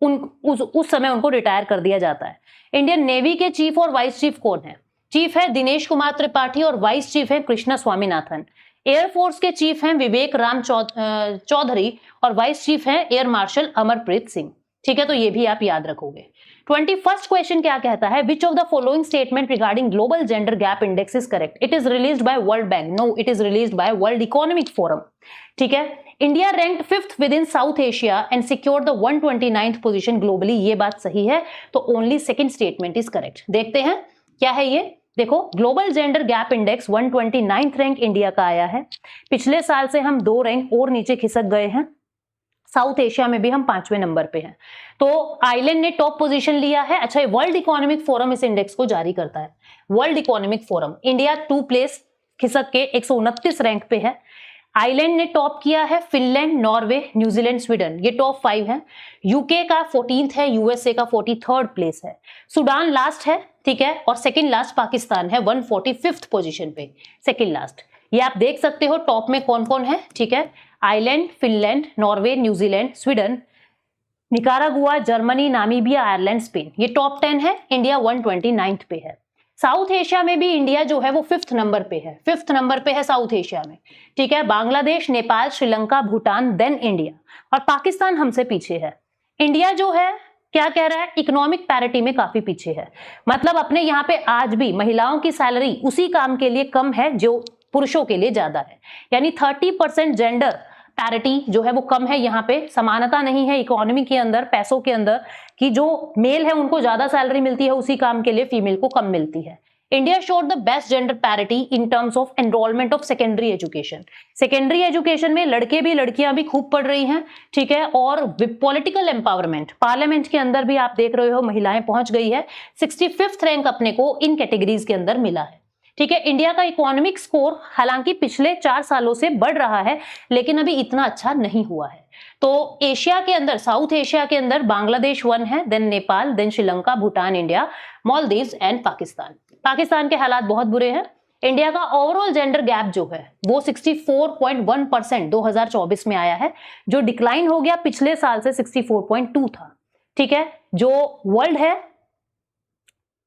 A: उस समय उनको रिटायर कर दिया जाता है। इंडियन नेवी के चीफ और वाइस चीफ कौन है? चीफ है दिनेश कुमार त्रिपाठी और वाइस चीफ है कृष्णा स्वामीनाथन। एयरफोर्स के चीफ हैं विवेक राम चौधरी और वाइस चीफ हैं एयर मार्शल अमरप्रीत सिंह। ठीक है। तो ये भी आप याद रखोगे। 21st क्वेश्चन क्या कहता है, which of the following statement regarding Global Gender Gap Index is correct? It is released by World Bank? No, it is released by World Economic Forum. ठीक है। India ranked 5th within South Asia and secured the 129th position globally. ये बात सही है, तो only second statement is correct. देखते हैं क्या है ये। देखो, Global Gender Gap Index 129th rank India का आया है। पिछले साल से हम 2 रैंक और नीचे खिसक गए हैं। साउथ एशिया में भी हम 5वें नंबर पे हैं। तो आइलैंड ने टॉप पोजीशन लिया है। अच्छा, वर्ल्ड इकोनॉमिक फोरम इस इंडेक्स को जारी करता है। World Economic forum, India 2 place खिसक के 129 रैंक पे है। आइलैंड ने टॉप किया है, फिनलैंड, नॉर्वे, न्यूजीलैंड, स्वीडन, ये टॉप 5 है। यूके का 14th है, यूएसए का 43rd प्लेस है। सुडान लास्ट है। ठीक है। और सेकंड लास्ट पाकिस्तान है 145th पोजीशन पे, सेकंड लास्ट। ये आप देख सकते हो टॉप में कौन कौन है। ठीक है। Island, Finland, Norway, New Zealand, Sweden, Nicaragua, Germany, Namibia, Ireland, Spain, ये टॉप 10 है। इंडिया 129th पे है। साउथ एशिया में भी इंडिया जो है वो 5th नंबर पे है। 5th नंबर पे है साउथ एशिया में। ठीक है। बांग्लादेश, नेपाल, श्रीलंका, भूटान, देन इंडिया, और पाकिस्तान हमसे पीछे है। इंडिया जो है क्या कह रहा है, इकोनॉमिक पैरिटी में काफी पीछे है। मतलब अपने यहाँ पे आज भी महिलाओं की सैलरी उसी काम के लिए कम है जो पुरुषों के लिए ज्यादा है। यानी 30% जेंडर पैरिटी जो है वो कम है। यहाँ पे समानता नहीं है इकोनॉमी के अंदर, पैसों के अंदर, कि जो मेल है उनको ज्यादा सैलरी मिलती है उसी काम के लिए फीमेल को कम मिलती है। India showed the best gender parity in terms of enrolment of secondary education. Secondary education में लड़के भी लड़कियां भी खूब पढ़ रही हैं, ठीक है। और पॉलिटिकल एम्पावरमेंट, पार्लियामेंट के अंदर भी आप देख रहे हो महिलाएं पहुंच गई है। 65th रैंक अपने को इन कैटेगरीज के अंदर मिला है, ठीक है। इंडिया का इकोनॉमिक स्कोर हालांकि पिछले 4 सालों से बढ़ रहा है, लेकिन अभी इतना अच्छा नहीं हुआ है। तो एशिया के अंदर, साउथ एशिया के अंदर बांग्लादेश 1 है, then Nepal, then Sri Lanka, Bhutan, India, Maldives and Pakistan. Pakistan के हालात बहुत बुरे हैं। इंडिया का ओवरऑल जेंडर गैप जो है वो 64.1% 2024 में आया है, जो डिक्लाइन हो गया पिछले साल से 64.2 था, ठीक है। जो वर्ल्ड है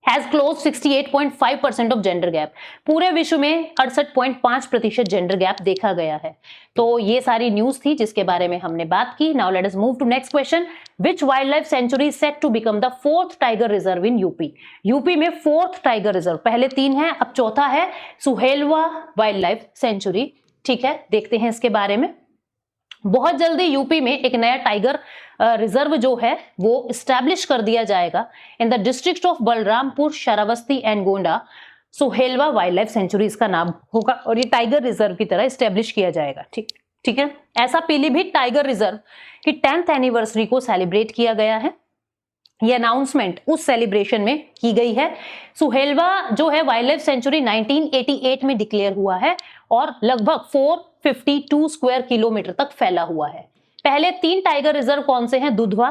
A: has close 68.5% of gender gap. पूरे विश्व में 68.5% जेंडर गैप देखा गया है। तो ये सारी न्यूज थी जिसके बारे में हमने बात की। Now let us move to next question. Which wildlife sanctuary is set to become the 4th tiger reserve in UP? UP में 4th टाइगर रिजर्व, पहले 3 है, अब चौथा है सुहेलवा वाइल्ड लाइफ सेंचुरी, ठीक है। देखते हैं इसके बारे में। बहुत जल्दी यूपी में एक नया टाइगर रिजर्व जो है वो स्टैब्लिश कर दिया जाएगा in the district of Balrampur, Shravasti and Gonda. Suhelwa wildlife sanctuary इसका नाम होगा और ये टाइगर रिजर्व की तरह स्टैब्लिश किया जाएगा, ठीक है। ऐसा पीलीभीत टाइगर रिजर्व की 10th एनिवर्सरी को सेलिब्रेट किया गया है। ये अनाउंसमेंट उस सेलिब्रेशन में की गई है। सुहेलवा जो है वाइल्ड लाइफ सेंचुरी 1988 में डिक्लेयर हुआ है और लगभग 452 स्क्वायर किलोमीटर तक फैला हुआ है। पहले 3 टाइगर रिजर्व कौन से हैं? दुधवा,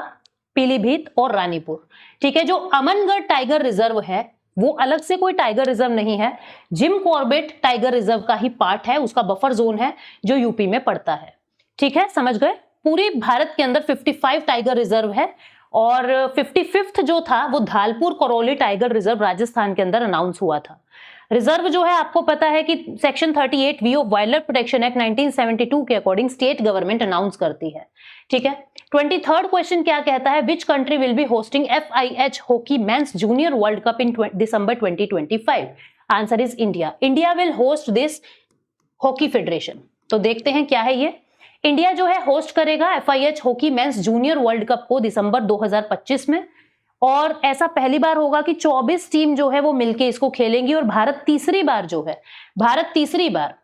A: पीलीभीत और रानीपुर, ठीक है। जो अमनगढ़ टाइगर रिजर्व है वो अलग से कोई टाइगर रिजर्व नहीं है, जिम कॉर्बेट टाइगर रिजर्व का ही पार्ट है, उसका बफर जोन है जो यूपी में पड़ता है, ठीक है। समझ गए? पूरे भारत के अंदर 55 टाइगर रिजर्व है और 55th जो था वो धालपुर करौली टाइगर रिजर्व राजस्थान के अंदर अनाउंस हुआ था। रिजर्व जो है आपको पता है कि section 38V of wild life protection act 1972 के अकॉर्डिंग स्टेट गवर्नमेंट अनाउंस करती है, ठीक है। 23rd क्वेश्चन क्या कहता है? Which country will be hosting FIH hockey mains junior world cup in December 2025? Answer is India. India will host this hockey federation. तो देखते हैं क्या है ये। इंडिया जो है होस्ट करेगा FIH hockey mains junior world cup को दिसंबर 2025 में, और ऐसा पहली बार होगा कि 24 टीम जो है वो मिलके इसको खेलेंगी और भारत तीसरी बार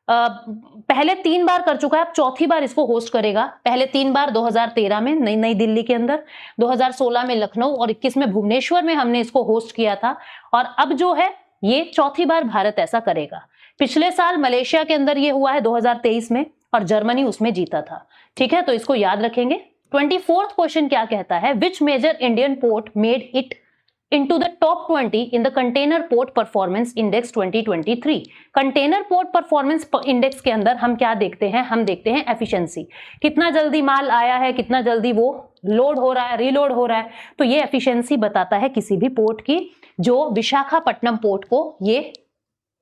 A: पहले 3 बार कर चुका है, अब चौथी बार इसको होस्ट करेगा। पहले 3 बार 2013 में नई दिल्ली के अंदर, 2016 में लखनऊ और 21 में भुवनेश्वर में हमने इसको होस्ट किया था, और अब जो है ये चौथी बार भारत ऐसा करेगा। पिछले साल मलेशिया के अंदर ये हुआ है 2023 में और जर्मनी उसमें जीता था, ठीक है। तो इसको याद रखेंगे। 24th क्वेश्चन क्या कहता है? Which major Indian port made it into the top 20 in the container port performance index 2023? Container port performance index के अंदर हम क्या देखते हैं? हम देखते हैं एफिशिएंसी, कितना जल्दी माल आया है, कितना जल्दी वो लोड हो रहा है, रीलोड हो रहा है। तो ये एफिशिएंसी बताता है किसी भी पोर्ट की, जो विशाखापट्टनम पोर्ट को ये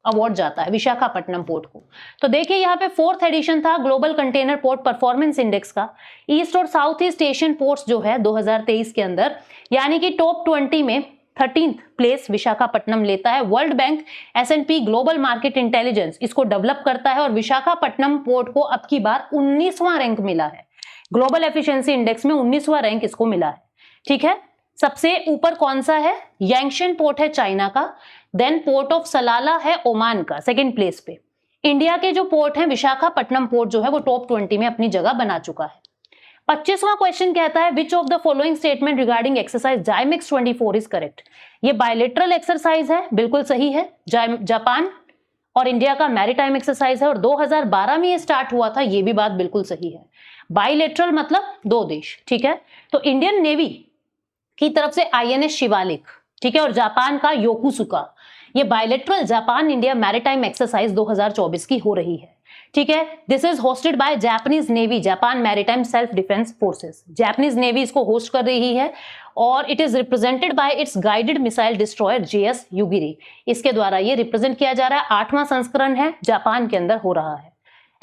A: अवार्ड जाता है, विशाखापट्टनम पोर्ट को। तो देखिए यहाँ पे 4th एडिशन था global container port performance index का। ईस्ट और साउथ ईस्ट एशियन पोर्ट्स जो है 2023 के अंदर, यानी कि टॉप 20 में 13th प्लेस विशाखापट्टनम लेता है। World bank S&P global market intelligence इसको डेवलप करता है और विशाखापट्टनम पोर्ट को अब की बार 19वां रैंक मिला है। ग्लोबल एफिशिएंसी इंडेक्स में 19वां रैंक इसको मिला है, ठीक है। सबसे ऊपर कौन सा है? यांगशेन पोर्ट है चाइना का, देन पोर्ट ऑफ सलाला है ओमान का 2nd प्लेस पे। इंडिया के जो पोर्ट हैं, विशाखापट्टनम पोर्ट जो है वो टॉप 20 में अपनी जगह बना चुका है। 25वां क्वेश्चन कहता है which of the following statement regarding exercise JIMEX 24 is correct? ये बायलेटरल एक्सरसाइज है, बिल्कुल सही है। जापान और इंडिया का मैरीटाइम एक्सरसाइज है और 2012 में ये स्टार्ट हुआ था, ये भी बात बिल्कुल सही है। बायलेटरल मतलब 2 देश, ठीक है। तो इंडियन नेवी की तरफ से INS शिवालिक, ठीक है, और जापान का योकोसुका, ये bilateral Japan India maritime exercise 2024 की हो रही है, ठीक है। This is hosted by Japanese navy, Japan maritime self defence forces. Japanese navy इसको होस्ट कर रही है और it is represented by it's guided missile destroyer JS युगिरी। इसके द्वारा ये रिप्रेजेंट किया जा रहा है। 8वां संस्करण है, जापान के अंदर हो रहा है।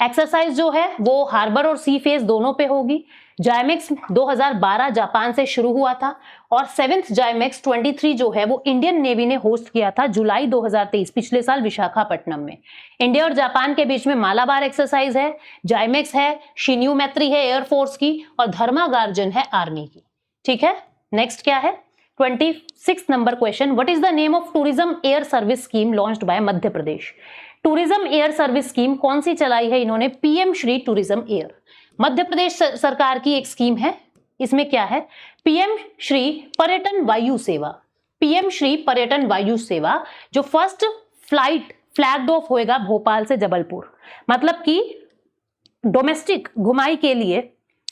A: एक्सरसाइज जो है वो हार्बर और सी फेज दोनों पे होगी। जाइमेक्स 2012 जापान से शुरू हुआ था और 7th जाइमेक्स 23 जो है वो इंडियन नेवी ने होस्ट किया था जुलाई 2023, पिछले साल विशाखापट्टनम में। इंडिया और जापान के बीच में मालाबार एक्सरसाइज है, जाइमेक्स है, शिन्यू मैत्री है एयरफोर्स की और धर्मागार्जन है आर्मी की, ठीक है। नेक्स्ट क्या है? 26 number question, what is the name of tourism air service scheme launched by Madhya Pradesh? Tourism air service scheme कौन सी चलाई है इन्होंने? PM Shri tourism air, Madhya Pradesh सरकार की एक स्कीम है। इसमें क्या है? पीएम श्री पर्यटन वायु सेवा, पीएम श्री पर्यटन वायु सेवा, जो फर्स्ट फ्लाइट फ्लैग्ड ऑफ होएगा भोपाल से जबलपुर, मतलब कि डोमेस्टिक घुमाई के लिए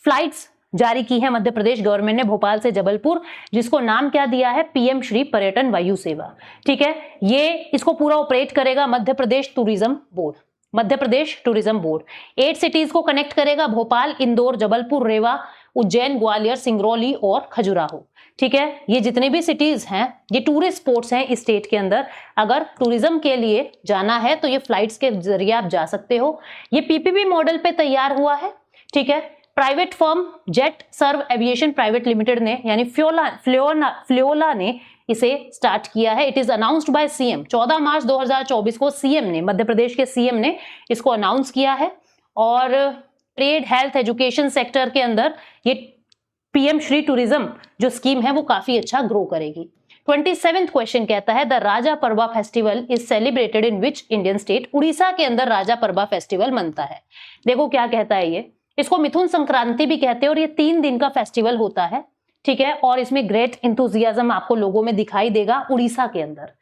A: फ्लाइट्स जारी की है मध्य प्रदेश गवर्नमेंट ने भोपाल से जबलपुर, जिसको नाम क्या दिया है? पीएम श्री पर्यटन वायु सेवा। ठीक है, ये इसको पूरा ऑपरेट करेगा Madhya Pradesh tourism board, Madhya Pradesh tourism board. 8 cities को कनेक्ट करेगा, भोपाल, इंदौर, जबलपुर, रेवा, उज्जैन, ग्वालियर, सिंगरौली और खजुराहो। ठीक है, ये जितने भी सिटीज हैं ये टूरिस्ट स्पॉट्स हैं इस स्टेट के अंदर। अगर टूरिज्म के लिए जाना है तो ये फ्लाइट्स के जरिए आप जा सकते हो। ये पीपीपी मॉडल पे तैयार हुआ है। ठीक है, प्राइवेट फर्म जेट सर्व एविएशन प्राइवेट लिमिटेड ने यानी फ्लियोला ने इसे स्टार्ट किया है। It is announced by CM. 14 मार्च 2024 को सीएम ने, मध्य प्रदेश के सीएम ने इसको अनाउंस किया है। और ट्रेड, हेल्थ, एजुकेशन सेक्टर के अंदर ये पीएम श्री टूरिज्म जो स्कीम है वो काफी अच्छा ग्रो करेगी। 27th क्वेश्चन कहता है the Raja Parba festival is celebrated in which Indian state? Odisha के अंदर राजा परबा फेस्टिवल मनता है। देखो क्या कहता है ये, इसको मिथुन संक्रांति भी कहते हैं और ये 3 दिन का फेस्टिवल होता है। ठीक है, और इसमें ग्रेट एंथुजियाज्म आपको लोगों में दिखाई देगा उड़ीसा के अंदर।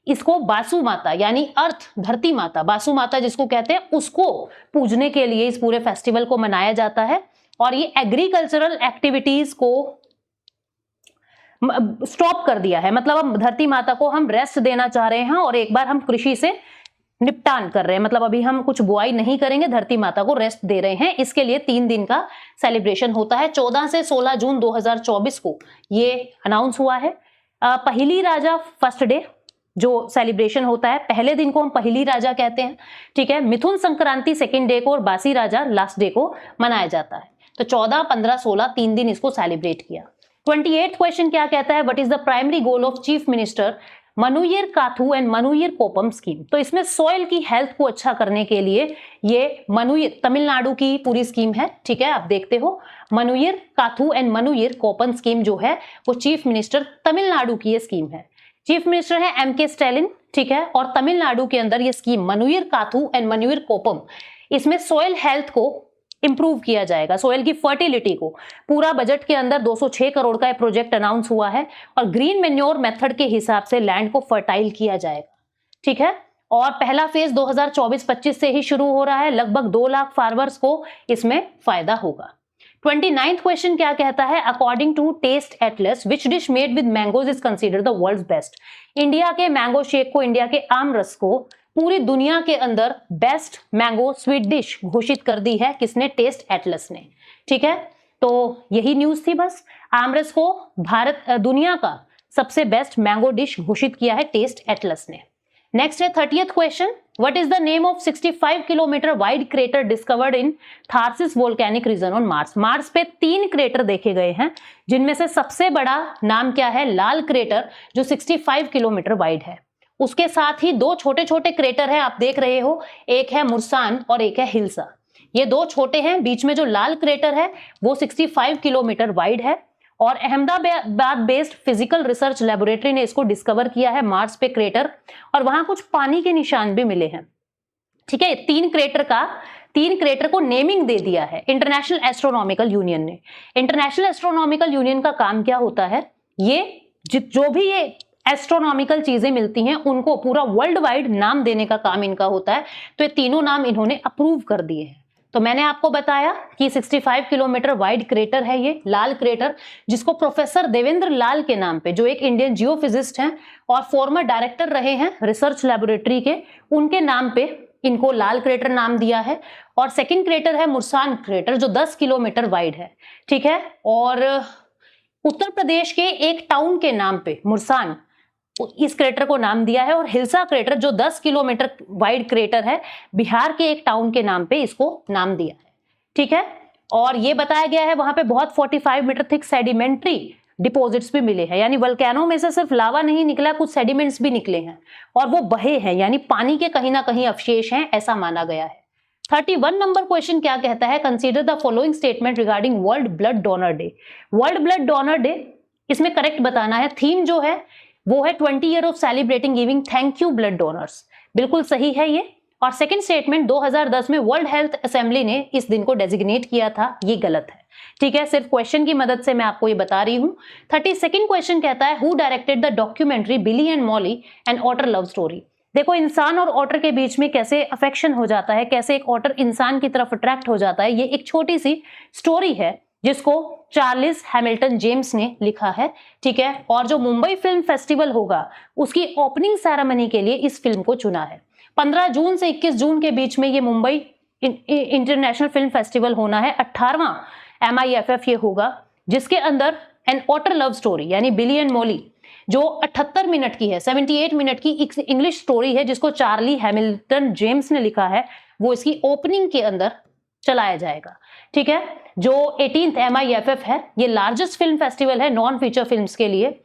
A: इसको बासु माता यानी अर्थ, धरती माता, बासु माता जिसको कहते हैं, उसको पूजने के लिए इस पूरे फेस्टिवल को मनाया जाता है। और ये एग्रीकल्चरल एक्टिविटीज को स्टॉप कर दिया है, मतलब हम धरती माता को हम रेस्ट देना चाह रहे हैं और एक बार हम कृषि से निपटान कर रहे हैं, मतलब अभी हम कुछ बुआई नहीं करेंगे, धरती माता को रेस्ट दे रहे हैं। इसके लिए 3 दिन का सेलिब्रेशन होता है। 14 से 16 जून 2024 को ये अनाउंस हुआ है। पहली राजा फर्स्ट डे जो सेलिब्रेशन होता है, पहले दिन को हम पहली राजा कहते हैं। ठीक है, मिथुन संक्रांति सेकेंड डे को और बासी राजा लास्ट डे को मनाया जाता है। तो 14, 15, 16 3 दिन इसको सेलिब्रेट किया। 28th क्वेश्चन क्या कहता है? What is the primary goal of chief minister Mannuyir Kaathu and Mannuyir Kaapom scheme? तो इसमें सॉइल की हेल्थ को अच्छा करने के लिए ये मनुयर, तमिलनाडु की पूरी स्कीम है। ठीक है, आप देखते हो मनुयर काथू एंड मनुयर कोपम स्कीम जो है वो चीफ मिनिस्टर तमिलनाडु की ये स्कीम है। चीफ मिनिस्टर है एमके स्टैलिन। ठीक है, और तमिलनाडु के अंदर ये स्कीम मनुयर काथू एंड मनुयर कोपम, इसमें सॉइल हेल्थ को इंप्रूव किया जाएगा, सॉइल की फर्टिलिटी को। पूरा बजट के अंदर 206 करोड़ का प्रोजेक्ट अनाउंस हुआ है और ग्रीन मेन्योर मेथड के हिसाब से लैंड को फर्टाइल किया जाएगा। ठीक है, और पहला फेज 2024-25 से ही शुरू हो रहा है। लगभग 2 लाख फार्मर्स को इसमें फायदा होगा। 29th क्वेश्चन क्या कहता है? According to Taste Atlas which dish made with mangoes is considered the world's best? India के मैंगो शेक को, इंडिया के आम रस को पूरी दुनिया के अंदर बेस्ट मैंगो स्वीट डिश घोषित कर दी है। किसने? टेस्ट एटलस ने। ठीक है, तो यही न्यूज थी बस। आमरस को भारत दुनिया का सबसे बेस्ट मैंगो डिश घोषित किया है टेस्ट एटलस ने। नेक्स्ट है 30th question, what is the name of 65 kilometre wide crater discovered in Tharsis volcanic region on Mars? Mars पे 3 क्रेटर देखे गए हैं, जिनमें से सबसे बड़ा नाम क्या है? लाल क्रेटर, जो 65 किलोमीटर वाइड है। उसके साथ ही 2 छोटे छोटे क्रेटर है, आप देख रहे हो, एक है मुर्सान और एक है हिल्सा। ये 2 छोटे हैं, बीच में जो लाल क्रेटर है वो 65 किलोमीटर वाइड है और Ahmedabad based physical research laboratory ने इसको डिस्कवर किया है, मार्स पे क्रेटर, और वहां कुछ पानी के निशान भी मिले हैं। ठीक है, 3 क्रेटर को नेमिंग दे दिया है इंटरनेशनल एस्ट्रोनॉमिकल यूनियन ने। इंटरनेशनल एस्ट्रोनॉमिकल यूनियन का काम क्या होता है? ये जो भी ये एस्ट्रोनॉमिकल चीजें मिलती हैं उनको पूरा वर्ल्ड वाइड नाम देने का काम इनका होता है। तो ये तीनों नाम इन्होंने अप्रूव कर दिए हैं। तो मैंने आपको बताया कि 65 किलोमीटर वाइड क्रेटर है ये लाल क्रेटर, जिसको प्रोफेसर देवेंद्र लाल के नाम पे, जो एक इंडियन जियोफिजिस्ट हैं और फॉर्मर डायरेक्टर रहे हैं रिसर्च लेबोरेटरी के, उनके नाम पे इनको लाल क्रेटर नाम दिया है। और सेकंड क्रेटर है मुर्सान क्रेटर, जो 10 किलोमीटर वाइड है। ठीक है, और उत्तर प्रदेश के एक टाउन के नाम पे मुर्सान, इस क्रेटर को नाम दिया है। और हिल्सा क्रेटर जो 10 किलोमीटर वाइड क्रेटर है, बिहार के एक टाउन के नाम पे इसको नाम दिया है। ठीक है, और ये बताया गया है वहां पे बहुत 45 मीटर थिक सेडिमेंट्री डिपॉजिट्स भी मिले हैं, यानी वल्केनो में से सिर्फ लावा नहीं निकला, कुछ सेडिमेंट्स भी निकले हैं और वो बहे हैं, यानी पानी के कहीं ना कहीं अवशेष हैं, ऐसा माना गया है। 31 नंबर क्वेश्चन क्या कहता है? Consider the following statement regarding world blood donor day. World blood donor day इसमें करेक्ट बताना है। थीम जो है वो है 20 year of celebrating giving thank you blood donors, बिल्कुल सही है ये। और सेकंड स्टेटमेंट 2010 में वर्ल्ड हेल्थ असेंबली ने इस दिन को डेजिग्नेट किया था, ये गलत है। ठीक है, सिर्फ क्वेश्चन की मदद से मैं आपको ये बता रही हूं। 32nd क्वेश्चन कहता है who directed the documentary Billy and Molly an otter love story. देखो इंसान और ऑटर के बीच में कैसे अफेक्शन हो जाता है, कैसे एक ऑटर इंसान की तरफ अट्रैक्ट हो जाता है, ये एक छोटी सी स्टोरी है जिसको चार्ल्स हैमिल्टन जेम्स ने लिखा है। ठीक है, और जो मुंबई फिल्म फेस्टिवल होगा उसकी ओपनिंग सेरेमनी के लिए इस फिल्म को चुना है। 15 जून से 21 जून के बीच में ये मुंबई इंटरनेशनल फिल्म फेस्टिवल होना है। 18वां MIFF ये होगा, जिसके अंदर एन ऑटर लव स्टोरी यानी बिली एंड मॉली जो 78 मिनट की है, 78 मिनट की इंग्लिश स्टोरी है जिसको चार्ली हैमिल्टन जेम्स ने लिखा है, वो इसकी ओपनिंग के अंदर चलाया जाएगा। ठीक है, जो 18th MIFF है ये लार्जेस्ट फिल्म फेस्टिवल है नॉन फीचर फिल्म्स के लिए।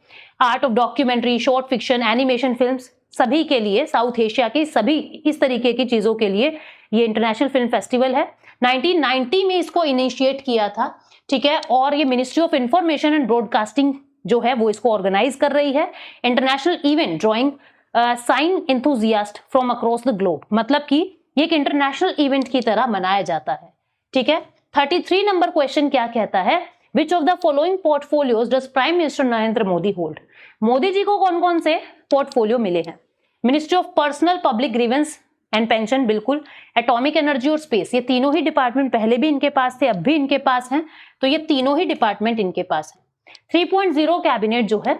A: Art of documentary, short fiction, animation films सभी के लिए, साउथ एशिया की सभी इस तरीके की चीजों के लिए ये इंटरनेशनल फिल्म फेस्टिवल है। 1990 में इसको इनिशिएट किया था। ठीक है, और ये ministry of Information and Broadcasting जो है वो इसको ऑर्गेनाइज कर रही है। International event drawing cine enthusiast from across the globe, मतलब कि ये एक इंटरनेशनल इवेंट की तरह मनाया जाता है। ठीक है, 33 नंबर क्वेश्चन क्या कहता है, which of the following portfolios does prime minister Narendra Modi hold. Modi ji को कौन कौन से पोर्टफोलियो मिले हैं? Ministry of personnel public grievance and pension, बिल्कुल। एटॉमिक एनर्जी और स्पेस, ये तीनों ही डिपार्टमेंट पहले भी इनके पास थे, अब भी इनके पास हैं, तो ये तीनों ही डिपार्टमेंट इनके पास है। 3.0 कैबिनेट जो है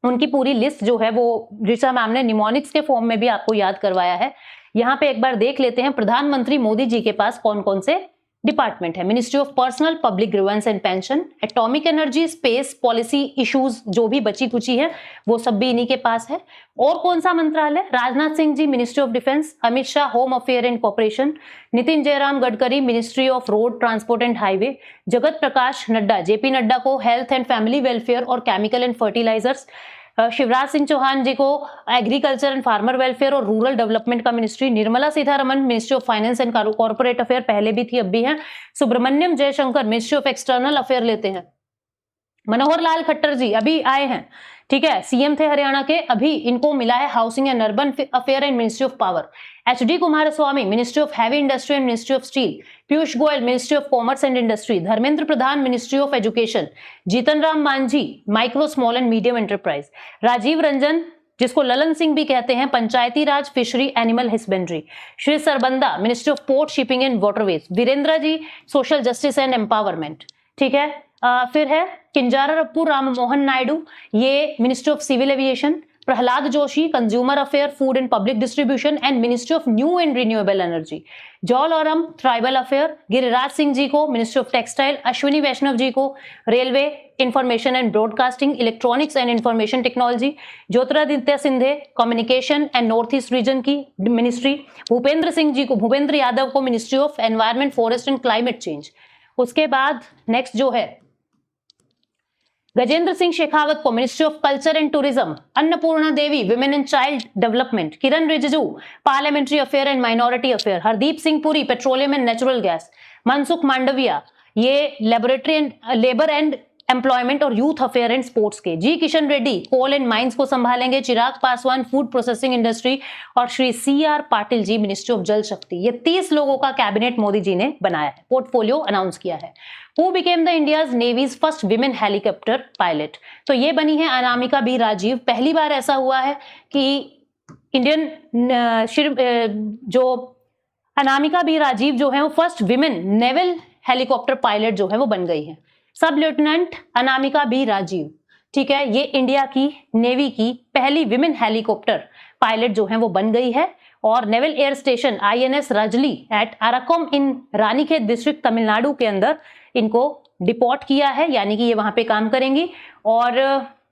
A: उनकी पूरी लिस्ट जो है वो ऋचा मैम ने निमोनिक्स के फॉर्म में भी आपको याद करवाया है। यहाँ पे एक बार देख लेते हैं प्रधानमंत्री मोदी जी के पास कौन कौन से डिपार्टमेंट है। Ministry of personnel public grievance and pension, atomic energy, space, policy issues जो भी बची कुची है वो सब भी इन्हीं के पास है। और कौन सा मंत्रालय? Rajnath Singh ji ministry of defence, Amit Shah home affair and corporation, Nitin Jairam Gadkari ministry of road transport and highway, Jagat Prakash Nadda JP Nadda को हेल्थ एंड फैमिली वेलफेयर और chemical and fertilisers, Shivraj Singh Chouhan ji को एग्रीकल्चर एंड फार्मर वेलफेयर और रूरल डेवलपमेंट का ministry, Nirmala Sitharaman ministry of finance and corporate affair, पहले भी थी अब भी है, Subrahmanyam Jaishankar ministry of external affair लेते हैं, मनोहर लाल खट्टर जी अभी आए हैं, ठीक है, CM थे हरियाणा के, अभी इनको मिला है housing and urban affair and ministry of power, HD Kumaraswamy ministry of heavy industry and ministry of steel, Piyush Goyal ministry of commerce and industry, Dharmendra Pradhan ministry of education, Jitan Ram Manjhi micro small and medium enterprise, Rajiv Ranjan जिसको ललन सिंह भी कहते हैं Panchayati Raj fishery animal husbandry, Shri Sarbananda ministry of port shipping and waterways, Virendra ji social justice and empowerment, ठीक है। फिर है किंजारप्पू राम मोहन नायडू, ये ministry of civil aviation, Pralhad Joshi consumer affair food and public distribution and ministry of new and renewable energy, Jual Oram tribal affair, Giriraj Singh ji को ministry of textile, Ashwini Vaishnaw ji को railway information and broadcasting electronics and information technology, Jyotiraditya Scindia communication and north east region की ministry, Bhupender Yadav को ministry of environment forest and climate change. उसके बाद next जो है गजेंद्र सिंह शेखावत को ministry of culture and tourism, Annapurna Devi women and child development, Kiren Rijiju parliamentary affair and minority affair, Hardeep Singh Puri petroleum and natural gas, Mansukh Mandaviya ये laboratory and labour and employment और youth affair and sports के, G Kishan Reddy coal and mines को संभालेंगे, Chirag Paswan food processing industry और Shri CR Patil ji ministry of Jal Shakti. ये 30 लोगों का cabinet Modi ji ने बनाया है, पोर्टफोलियो अनाउंस किया है। Who became the India's Navy's first women helicopter pilot? तो ये बनी है अनामिका बी राजीव। पहली बार ऐसा हुआ है कि जो अनामिका बी राजीव जो है वो first women naval helicopter pilot जो है वो बन गई है। सब लेफ्टिनेंट अनामिका बी राजीव, ठीक है, ये इंडिया की नेवी की पहली विमेन हेलीकॉप्टर पायलट जो है वो बन गई है। और naval air station INS Rajali at Arakkonam in Ranikhet district Tamil Nadu के अंदर इनको डिपोर्ट किया है, यानी कि ये वहां पे काम करेंगी। और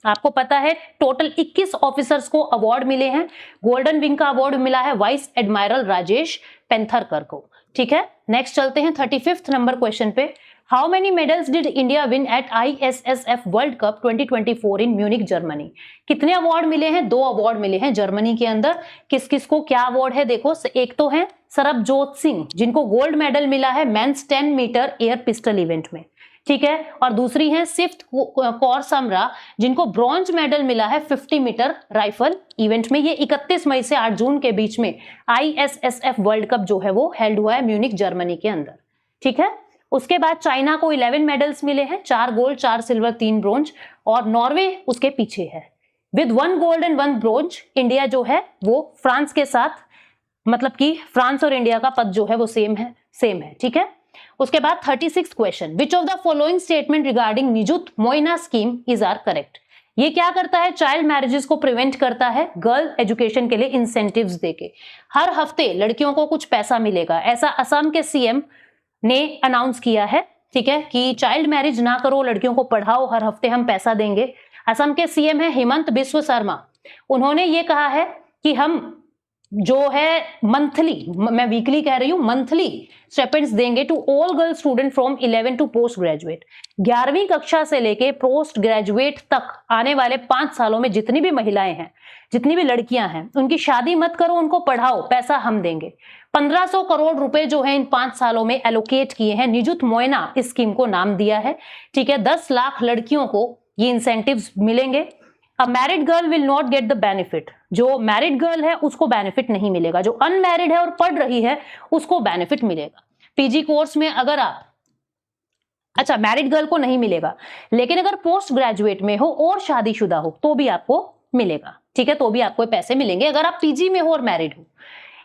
A: आपको पता है टोटल 21 ऑफिसर्स को अवार्ड मिले हैं। गोल्डन विंग का अवार्ड मिला है वाइस एडमायरल राजेश पेंथरकर को, ठीक है। नेक्स्ट चलते हैं 35th नंबर क्वेश्चन पे। How many medals did India win at ISSF world cup 2024 in Munich Germany? कितने अवार्ड मिले हैं? 2 अवार्ड मिले हैं जर्मनी के अंदर। किस किस को क्या अवार्ड है देखो, एक तो है सरबजोत सिंह जिनको गोल्ड मेडल मिला है men's 10 metre air pistol event में, ठीक है, और दूसरी है सिफ्थ कौर समरा, जिनको ब्रॉन्ज मेडल मिला है 50 मीटर राइफल इवेंट में। ये 31 मई से 8 जून के बीच में ISSF वर्ल्ड कप जो है वो हेल्ड हुआ है म्यूनिक जर्मनी के अंदर। ठीक है, उसके बाद चाइना को 11 मेडल्स मिले हैं, 4 गोल्ड 4 सिल्वर 3 ब्रोंज, और नॉर्वे उसके पीछे है with 1 gold and 1 bronze. India जो है वो फ्रांस के साथ, मतलब कि फ्रांस और इंडिया का पद जो है वो सेम है। ठीक है, उसके बाद 36 question, which of the following statement regarding Nijut Moina scheme is are correct. ये क्या करता है, चाइल्ड मैरिजेस को प्रिवेंट करता है, गर्ल एजुकेशन के लिए इंसेंटिव्स देके हर हफ्ते लड़कियों को कुछ पैसा मिलेगा, ऐसा असम के CM ने अनाउंस किया है। ठीक है, कि चाइल्ड मैरिज ना करो, लड़कियों को पढ़ाओ, हर हफ्ते हम पैसा देंगे। असम के CM है हिमंत बिस्व शर्मा, उन्होंने ये कहा है कि हम जो है मंथली, मैं वीकली कह रही हूं, मंथली स्टाइपेंड्स देंगे to all girl student from 11 to post graduate. 11वीं कक्षा से लेके पोस्ट ग्रेजुएट तक आने वाले 5 सालों में जितनी भी महिलाएं हैं, जितनी भी लड़कियां हैं, उनकी शादी मत करो, उनको पढ़ाओ, पैसा हम देंगे। 1500 करोड़ रुपए जो है इन 5 सालों में एलोकेट किए हैं, निजुत मोइना इस स्कीम को नाम दिया है। ठीक है, 10 लाख लड़कियों को ये इंसेंटिव्स मिलेंगे। A married girl will not get the benefit, जो मैरिड गर्ल है उसको बेनिफिट नहीं मिलेगा, जो अनमैरिड है और पढ़ रही है उसको बेनिफिट मिलेगा। PG कोर्स में अगर आप, अच्छा मैरिड गर्ल को नहीं मिलेगा, लेकिन अगर पोस्ट ग्रेजुएट में हो और शादीशुदा हो तो भी आपको मिलेगा। ठीक है, तो भी आपको पैसे मिलेंगे अगर आप PG में हो और मैरिड हो।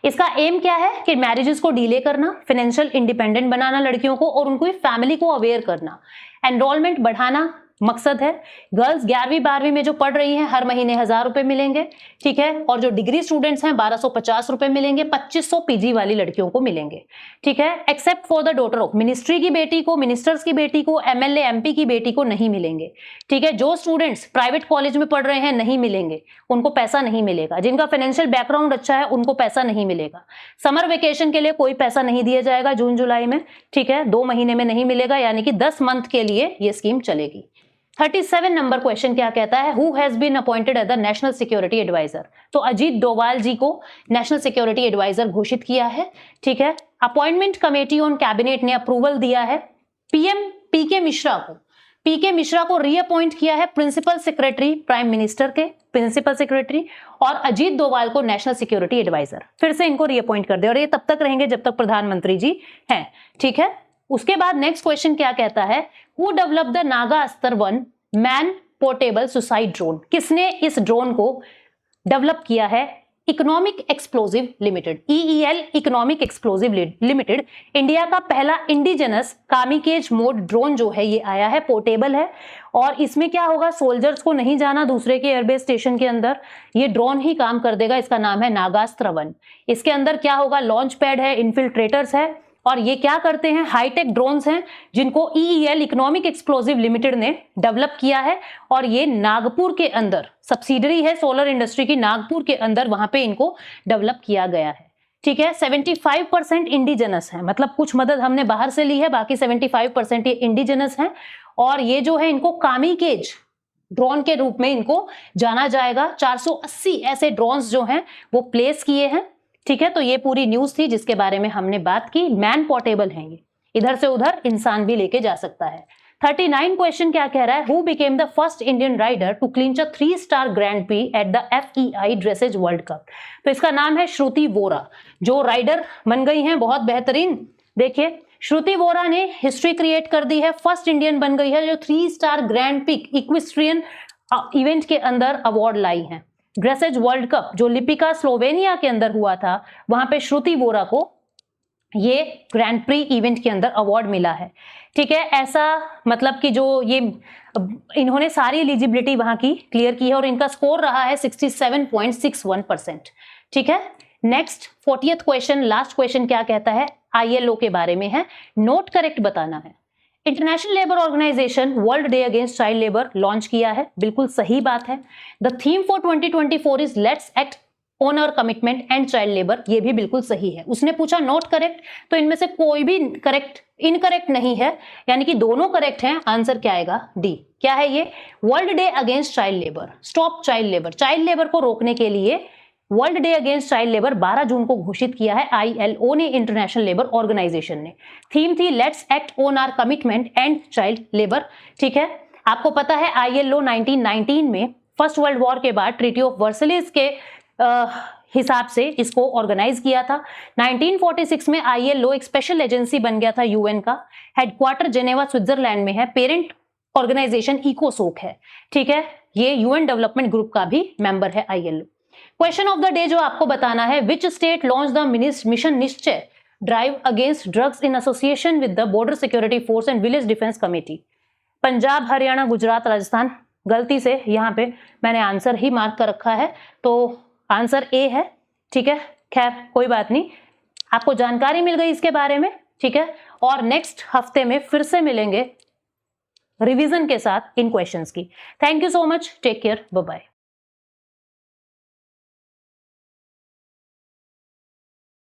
A: इसका एम क्या है कि मैरिजेस को डिले करना, फाइनेंशियल इंडिपेंडेंट बनाना लड़कियों को, और उनको फैमिली को अवेयर करना, एनरोलमेंट बढ़ाना मकसद है। गर्ल्स 11वीं 12वीं में जो पढ़ रही हैं हर महीने 1000 रुपए मिलेंगे। ठीक है, और जो डिग्री स्टूडेंट्स हैं 1250 रुपए मिलेंगे, 2500 PG वाली लड़कियों को मिलेंगे। ठीक है, except for the daughter of, ministry की बेटी को, मिनिस्टर्स की बेटी को, MLA MP की बेटी को नहीं मिलेंगे। ठीक है, जो स्टूडेंट्स प्राइवेट कॉलेज में पढ़ रहे हैं नहीं मिलेंगे, उनको पैसा नहीं मिलेगा। जिनका फाइनेंशियल बैकग्राउंड अच्छा है उनको पैसा नहीं मिलेगा। समर वेकेशन के लिए कोई पैसा नहीं दिया जाएगा जून जुलाई में। ठीक है, 2 महीने में नहीं मिलेगा, यानी कि 10 मंथ के लिए ये स्कीम चलेगी। 37 नंबर क्वेश्चन क्या कहता है, who has been appointed as the national security adviser. तो अजीत डोवाल जी को नेशनल सिक्योरिटी एडवाइजर घोषित किया है। ठीक है, अपॉइंटमेंट कमेटी ऑन कैबिनेट ने अप्रूवल दिया है। PM PK मिश्रा को रीअपॉइंट किया है प्रिंसिपल सेक्रेटरी, प्राइम मिनिस्टर के प्रिंसिपल सेक्रेटरी, और अजीत डोवाल को नेशनल सिक्योरिटी एडवाइजर, फिर से इनको रीअपॉइंट कर दिया, और ये तब तक रहेंगे जब तक प्रधानमंत्री जी हैं। ठीक है, उसके बाद नेक्स्ट क्वेश्चन क्या कहता है, हु डेवलप द नागा अस्त्र 1 मैन पोर्टेबल सुसाइड ड्रोन। किसने इस ड्रोन को डेवलप किया है, economic explosive limited, EEL economic explosive limited. India का पहला इंडिजिनस कामिकेज मोड ड्रोन जो है ये आया है, पोर्टेबल है, और इसमें क्या होगा, सोल्जर्स को नहीं जाना दूसरे के एयरबेस स्टेशन के अंदर, ये ड्रोन ही काम कर देगा। इसका नाम है नागास्त्र 1। इसके अंदर क्या होगा, लॉन्च पैड है, इन्फिल्ट्रेटर्स है, और ये क्या करते हैं, हाईटेक ड्रोन्स हैं जिनको EEL इकोनॉमिक एक्सप्लोजिव लिमिटेड ने डेवलप किया है, और ये नागपुर के अंदर सब्सिडरी है सोलर इंडस्ट्री की, नागपुर के अंदर वहां पे इनको डेवलप किया गया है। ठीक है, 75% इंडिजिनस है, मतलब कुछ मदद हमने बाहर से ली है, बाकी 75% ये इंडिजिनस है, और ये जो है इनको कामिकेज ड्रोन के रूप में इनको जाना जाएगा। 480 ऐसे ड्रोन्स जो हैं वो प्लेस किए हैं। ठीक है, तो ये पूरी न्यूज थी जिसके बारे में हमने बात की। मैन पोर्टेबल है ये, इधर से उधर इंसान भी लेके जा सकता है। 39 क्वेश्चन क्या कह रहा है, who became the first Indian rider to clinch a three star grand prix at the FEI dressage world cup. तो इसका नाम है श्रुति वोरा, जो राइडर बन गई हैं बहुत बेहतरीन। देखिए, श्रुति वोरा ने हिस्ट्री क्रिएट कर दी है, फर्स्ट इंडियन बन गई है जो 3-स्टार ग्रैंड प्री इक्विस्ट्रियन इवेंट के अंदर अवार्ड लाई है। ड्रेसेज वर्ल्ड कप जो लिपिका स्लोवेनिया के अंदर हुआ था, वहां पे श्रुति वोरा को ये ग्रैंड प्री इवेंट के अंदर अवार्ड मिला है। ठीक है, ऐसा मतलब कि जो ये इन्होंने सारी एलिजिबिलिटी वहां की क्लियर की है, और इनका स्कोर रहा है 67.61%। ठीक है, next 40th question, last question क्या कहता है, ILO के बारे में है, नोट करेक्ट बताना है। International Labour Organization World Day Against Child Labour launch किया है, बिल्कुल सही बात है। The theme for 2024 is let's act on our commitment end child labour, ये भी बिल्कुल सही है। उसने पूछा नॉट करेक्ट, तो इनमें से कोई भी करेक्ट इनकरेक्ट नहीं है, यानी कि दोनों करेक्ट हैं। आंसर क्या आएगा, डी। क्या है ये, World Day Against Child Labour, stop child labour, child labour को रोकने के लिए World Day Against Child Labour 12 जून को घोषित किया है ILO ने, इंटरनेशनल लेबर ऑर्गेनाइजेशन ने। थीम थी let's act on our commitment end child labour. ठीक है, आपको पता है ILO 1919 में फर्स्ट वर्ल्ड वॉर के बाद ट्रीटी ऑफ वर्सलिस के हिसाब से इसको ऑर्गेनाइज किया था। 1946 में ILO एक स्पेशल एजेंसी बन गया था UN का। हेडक्वार्टर जेनेवा स्विट्जरलैंड में है। पेरेंट ऑर्गेनाइजेशन इकोसोक है। ठीक है, ये UN डेवलपमेंट ग्रुप का भी मेंबर है ILO। Question of the day जो आपको बताना है, which state launch the mission Nishchay drive against drugs in association with the border security force and village defence committee. Punjab, Haryana, Gujarat, Rajasthan. गलती से यहाँ पे मैंने आंसर ही मार्क कर रखा है, तो आंसर ए है। ठीक है, खैर कोई बात नहीं, आपको जानकारी मिल गई इसके बारे में। ठीक है, और नेक्स्ट हफ्ते में फिर से मिलेंगे रिवीजन के साथ इन क्वेश्चंस की। Thank you so much, take care, bye bye.